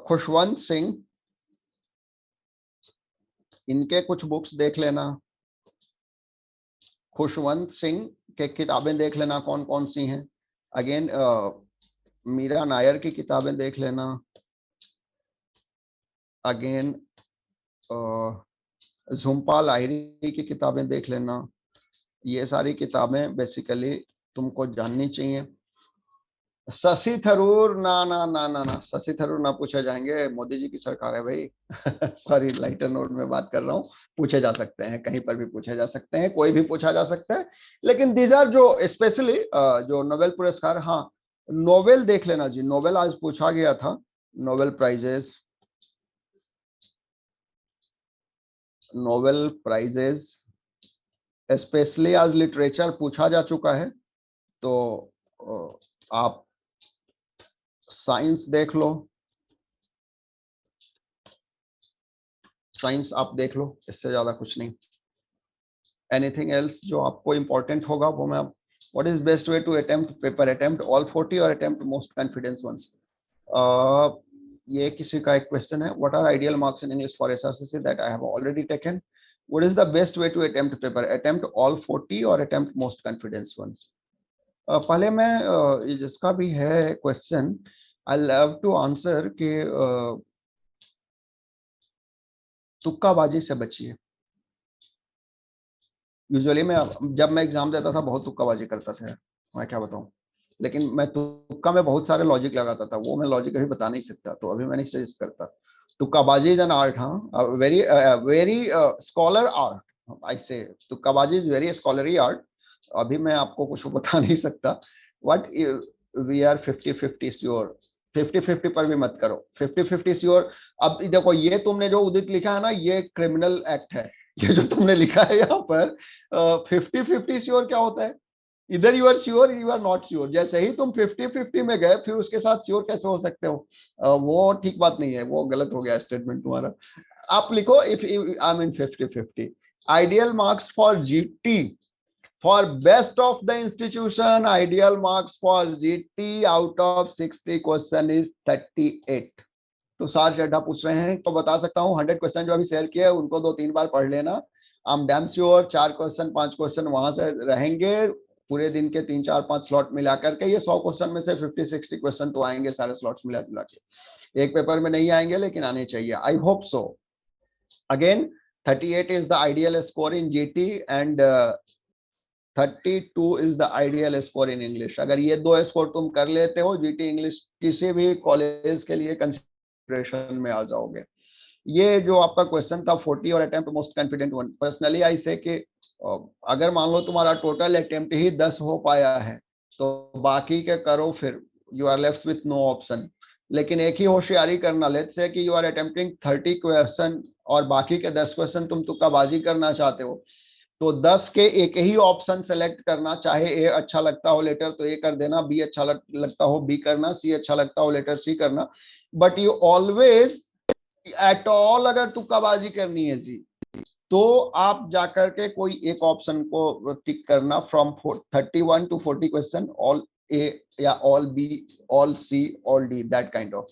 खुशवंत सिंह, इनके कुछ बुक्स देख लेना, खुशवंत सिंह के किताबें देख लेना कौन कौन सी हैं। अगेन मीरा नायर की किताबें देख लेना। अगेन झुम्पा लाहिरी की किताबें देख लेना। ये सारी किताबें बेसिकली तुमको जाननी चाहिए। शशि थरूर, ना ना ना ना ना, शशि थरूर ना पूछे जाएंगे, मोदी जी की सरकार है भाई। सॉरी, लाइटर नोट में बात कर रहा हूँ, पूछे जा सकते हैं, कहीं पर भी पूछे जा सकते हैं, कोई भी पूछा जा सकता है, लेकिन दीज आर जो स्पेशली जो नोबेल पुरस्कार। हाँ, नोबेल देख लेना जी, नोबेल आज पूछा गया था, Nobel prizes, Nobel prizes specially आज लिटरेचर पूछा जा चुका है, तो आप साइंस देख लो, साइंस आप देख लो, इससे ज्यादा कुछ नहीं। एनीथिंग एल्स जो आपको इंपॉर्टेंट होगा वो मैं what is best way to attempt paper, attempt all 40 और अटेम्प्ट मोस्ट कॉन्फिडेंस वंस। ये किसी का एक क्वेश्चन है, what are ideal marks in English for SSC, that I have already taken. What is the best way to attempt paper, attempt all 40 और attempt most confidence once. पहले मैं जिसका भी है question I love to answer कि तुक्काबाजी से बचिए। यूजुअली मैं जब मैं एग्जाम देता था बहुत तुक्काबाजी करता था, मैं क्या बताऊं, लेकिन मैं तुक्का में बहुत सारे लॉजिक लगाता था, वो मैं लॉजिक अभी बता नहीं सकता, तो अभी मैं नहीं सजेस्ट करता। तुक्काबाजी इज एन आर्ट, हाँ, very very scholar art I से। तुक्काबाजी इज वेरी स्कॉलरी आर्ट। अभी मैं आपको कुछ बता नहीं सकता। व्हाट वी आर 50-50 श्योर, 50-50 पर भी मत करो, 50-50 श्योर। अब देखो ये तुमने जो उदित लिखा है ना, ये क्रिमिनल एक्ट है। ये जो तुमने लिखा है यहाँ पर 50-50 श्योर क्या होता है, इधर you are sure you are not sure. जैसे ही तुम 50-50 में गए फिर उसके साथ श्योर कैसे हो सकते हो, वो ठीक बात नहीं है, वो गलत हो गया स्टेटमेंट तुम्हारा। आप लिखो if I mean 50-50। Ideal marks for GT, for best of the institution, ideal marks for GT out of 60 question is 38। तो सार चड्ढा पूछ रहे हैं, तो बता सकता हूँ 100 क्वेश्चन जो अभी शेयर किए उनको 2-3 बार पढ़ लेना। I am damn sure 4 question 5 question वहां से रहेंगे, पूरे दिन के 3-4-5 स्लॉट मिला करके ये 100 क्वेश्चन में से 50-60 क्वेश्चन तो आएंगे सारे स्लॉट्स मिला जुला के। एक पेपर में नहीं आएंगे लेकिन आने चाहिए, I hope so. Again 38 is the ideal score in GT and 32 is the ideal score in English। अगर ये दो स्कोर तुम कर लेते हो जीटी इंग्लिश, किसी भी कॉलेज के लिए कंसिडरेशन में आ जाओगे। ये जो आपका क्वेश्चन था 40 और attempt most confident one, personally I से कि अगर मान लो तुम्हारा टोटल अटेम्प्ट ही 10 हो पाया है तो बाकी के करो, फिर you are left with no option. लेकिन एक ही होशियारी करना, लेट्स से कि यू आर अटेम्प्टिंग 30 क्वेश्चन और बाकी के 10 क्वेश्चन तुम तुक्काबाजी करना चाहते हो, तो 10 के एक ही ऑप्शन सेलेक्ट करना, चाहे ए अच्छा लगता हो लेटर तो ए कर देना, बी अच्छा लगता हो बी करना, सी अच्छा लगता हो लेटर सी करना। But you always at all अगर तुक्काबाजी करनी है जी, तो आप जाकर के कोई एक ऑप्शन को टिक करना, from 31 to 40 question, all A या all B, all C, all D, that kind of.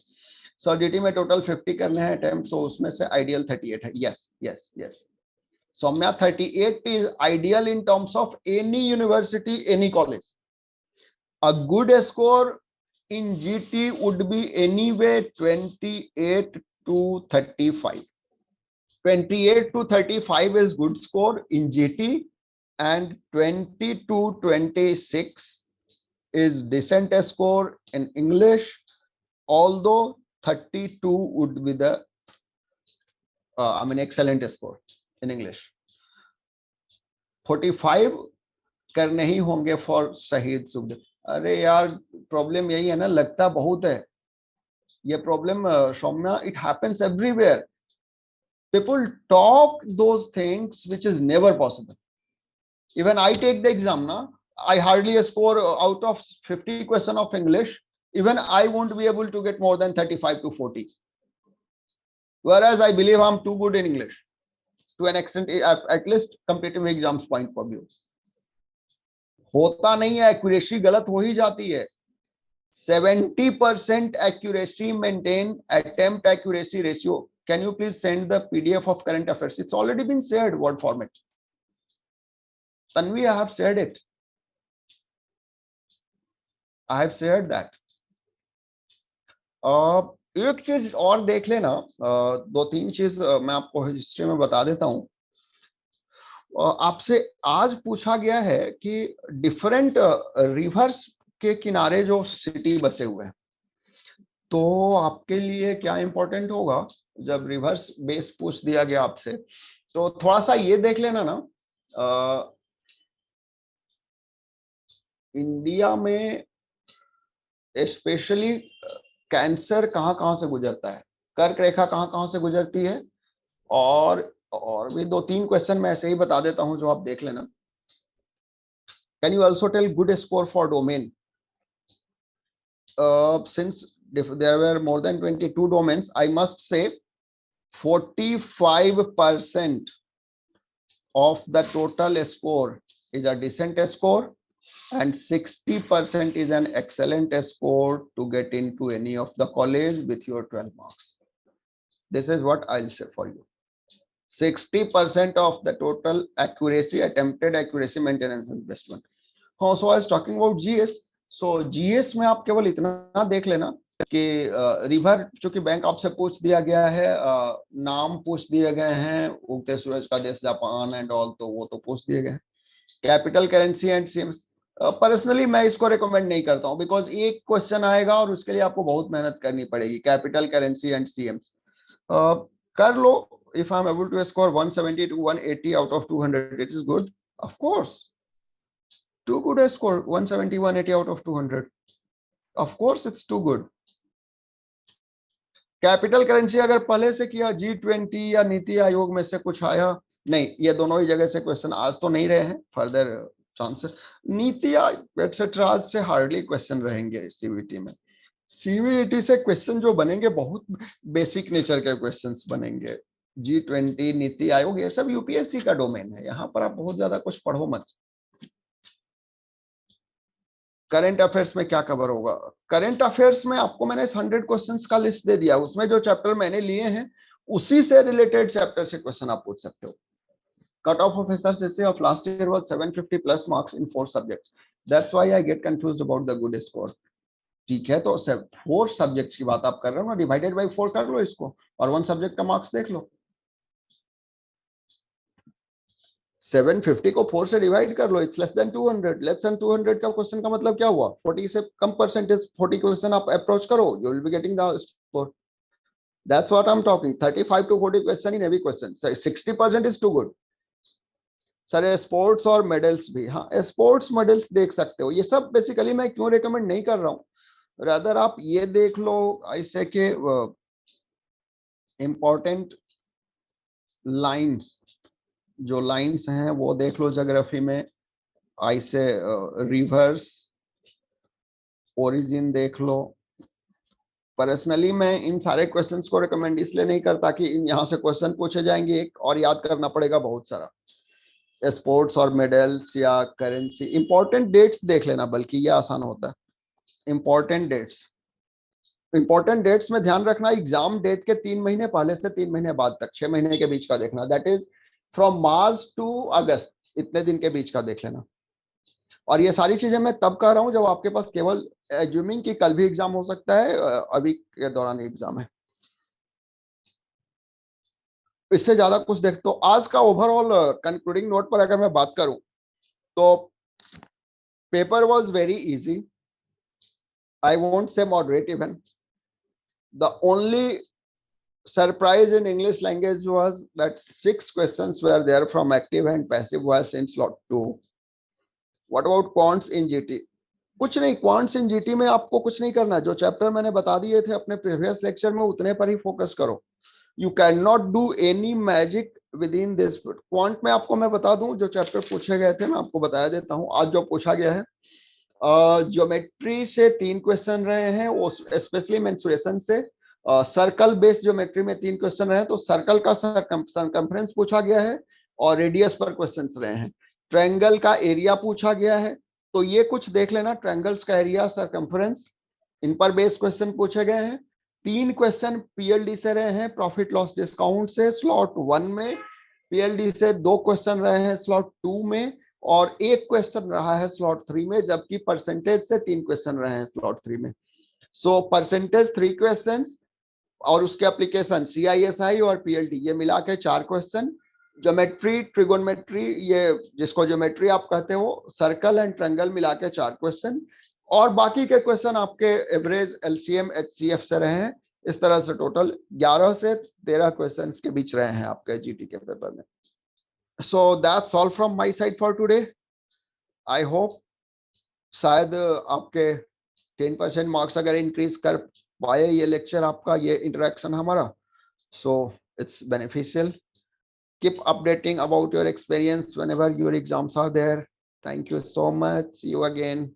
So GT में टोटल 50 करने हैं अटेम्प्ट, सो उसमें से आइडियल 38 है। Yes yes yes Soumya, 38 is ideal in terms of any university, any college. A good score in GT would be anyway 28 to 35. 28 to 35 is good score in GT, and 20 to 26 is decent score in English, although 32 would be the excellent score in English। 45 करने ही होंगे for शहीद सुखदेव। अरे यार problem यही है ना, लगता बहुत है ये problem Saumya, it happens everywhere. People talk those things which is never possible. Even I take the exam ना, I hardly score out of 50 question of English, even I won't be able to get more than 35 to 40, whereas I believe I'm too good in English to an extent, at least competitive exams point of view। होता नहीं है, accuracy गलत हो ही जाती है। 70% accuracy maintain, attempt accuracy ratio. Can you please send the PDF of current affairs, it's already been shared word format. Tanvi, I have shared it, I have shared that. एक चीज और देख लेना, 2-3 चीज मैं आपको हिस्ट्री में बता देता हूं। आपसे आज पूछा गया है कि डिफरेंट रिवर्स के किनारे जो सिटी बसे हुए हैं, तो आपके लिए क्या इंपॉर्टेंट होगा जब रिवर्स बेस पूछ दिया गया आपसे, तो थोड़ा सा ये देख लेना ना, इंडिया में स्पेशली कैंसर कहाँ कहाँ से गुजरता है, कर्क रेखा कहाँ कहाँ से गुजरती है, और भी 2-3 क्वेश्चन मैं ऐसे ही बता देता हूं जो आप देख लेना। Can you also tell good score for domain? Since there were more than 22 domains, I must say 45% of the total score is a decent score, and 60% is an excellent score to get into any of the college with your 12 marks. This is what I'll say for you. 60% of the total accuracy, attempted accuracy, maintenance investment. हाँ, so I was talking about GS. So GS में आप केवल इतना देख लेना कि river चूंकि bank आपसे पूछ दिया गया है, नाम पूछ दिए गए हैं, उगते सूरज का देश जापान एंड ऑल, तो वो तो पूछ दिए गए हैं. Capital currency and seems, personally मैं इसको रिकमेंड नहीं करता हूं, बिकॉज एक क्वेश्चन आएगा और उसके लिए आपको बहुत मेहनत करनी पड़ेगी. कैपिटल करेंसी एंड सीएम्स कर लो. if I'm able to score 170 to 180 out of 200, it is good. Of course, too good a score, 170 180 out of 200. Of course it's too good. Capital currency अगर पहले से किया, G20 या नीति आयोग में से कुछ आया, नहीं, ये दोनों ही जगह से क्वेश्चन आज तो नहीं रहे हैं. फर्दर चांसेस नीति एक्सेट्रा से हार्डली क्वेश्चन रहेंगे सीवीटी में. सीवीटी से क्वेश्चन जो बनेंगे बहुत बेसिक नेचर के क्वेश्चंस बनेंगे. G20 नीति आयोग ये सब यूपीएससी का डोमेन है, यहाँ पर आप बहुत ज्यादा कुछ पढ़ो मत. करंट अफेयर्स में क्या कवर होगा? करंट अफेयर्स में आपको मैंने 100 क्वेश्चंस का लिस्ट दे दिया, उसमें जो चैप्टर मैंने लिए हैं उसी से रिलेटेड चैप्टर से क्वेश्चन आप पूछ सकते हो. Cut off of SSC of last year was 750 plus marks in 4 subjects. That's why I get confused about the good score. ठीक है, तो 4 सब्जेक्ट्स की बात आप कर रहे हो ना, डिवाइडेड बाय 4 कर लो इसको और 1 सब्जेक्ट का मार्क्स देख लो. 750 को 4 से डिवाइड कर लो, it's less than 200. Less than 200 का क्वेश्चन का मतलब क्या हुआ? 40 से कम परसेंटेज, 40 क्वेश्चन आप अप्रोच करो, you will be getting the score. That's what I am talking. 35 to 40 question in every question. 60% is too good. Sir sports और मेडल्स भी, हाँ स्पोर्ट्स मेडल्स देख सकते हो. ये सब बेसिकली मैं क्यों रिकमेंड नहीं कर रहा हूँ, रादर आप ये देख लो ऐसे के इंपॉर्टेंट लाइंस, जो लाइंस हैं वो देख लो ज्योग्राफी में. ऐसे रिवर्स ओरिजिन देख लो. पर्सनली मैं इन सारे क्वेश्चंस को रिकमेंड इसलिए नहीं करता कि यहाँ से क्वेश्चन पूछे जाएंगे एक और याद करना पड़ेगा बहुत सारा. स्पोर्ट्स और मेडल्स या करेंसी, इंपॉर्टेंट डेट्स देख लेना, बल्कि ये आसान होता है. इंपॉर्टेंट डेट्स में ध्यान रखना, एग्जाम डेट के 3 महीने पहले से 3 महीने बाद तक, 6 महीने के बीच का देखना. That is from March to August, इतने दिन के बीच का देख लेना. और ये सारी चीजें मैं तब कह रहा हूं जब आपके पास केवल एज्यूमिंग कि कल भी एग्जाम हो सकता है, अभी के दौरान एग्जाम है, इससे ज्यादा कुछ देख. तो आज का ओवरऑल कंक्लूडिंग नोट पर अगर मैं बात करूं तो paper was very easy. I won't say moderate even. The only surprise in English language was that 6 questions were there from active and passive voice in slot 2. What about quants in GT? कुछ नहीं, quants इन GT में आपको कुछ नहीं करना. जो chapter मैंने बता दिए थे अपने प्रीवियस लेक्चर में उतने पर ही फोकस करो. You can not do any magic with in this. Quant में आपको मैं बता दूं जो चैप्टर पूछे गए थे, मैं आपको बताया देता हूं. आज जो पूछा गया है, ज्योमेट्री से 3 क्वेश्चन रहे हैं, वो स्पेशली मेंसुरेशन से. सर्कल बेस्ड ज्योमेट्री में 3 क्वेश्चन रहे हैं, तो सर्कल का सरकमफ्रेंस पूछा गया है और रेडियस पर क्वेश्चंस रहे हैं. ट्रायंगल का एरिया पूछा गया है, तो ये कुछ देख लेना, ट्रायंगल्स का एरिया, सरकमफ्रेंस, इन पर बेस्ड क्वेश्चन पूछे गए हैं. 3 क्वेश्चन पीएलडी से रहे हैं, प्रॉफिट लॉस डिस्काउंट से, स्लॉट 1 में. पीएलडी से 2 क्वेश्चन रहे हैं स्लॉट 2 में, और 1 क्वेश्चन रहा है स्लॉट 3 में, जबकि परसेंटेज से 3 क्वेश्चन रहे हैं स्लॉट 3 में. सो परसेंटेज 3 क्वेश्चंस और उसके एप्लीकेशन सीआईएसआई और पीएलडी, ये मिला के 4 क्वेश्चन. ज्योमेट्री, ट्रिगोनोमेट्री, ये जिसको ज्योमेट्री आप कहते हो, सर्कल एंड ट्रायंगल मिला के 4 क्वेश्चन, और बाकी के क्वेश्चन आपके एवरेज, एलसीएम, एचसीएफ से रहे हैं. इस तरह से टोटल 11 से 13 क्वेश्चन के बीच रहे हैं आपके जीटी के पेपर में. So that's all from my side for today. I hope शायद आपके 10% मार्क्स अगर इंक्रीज कर पाए ये लेक्चर आपका, ये इंटरेक्शन हमारा. So it's beneficial. Keep updating about your experience whenever your exams are there. Thank you so much. See you again.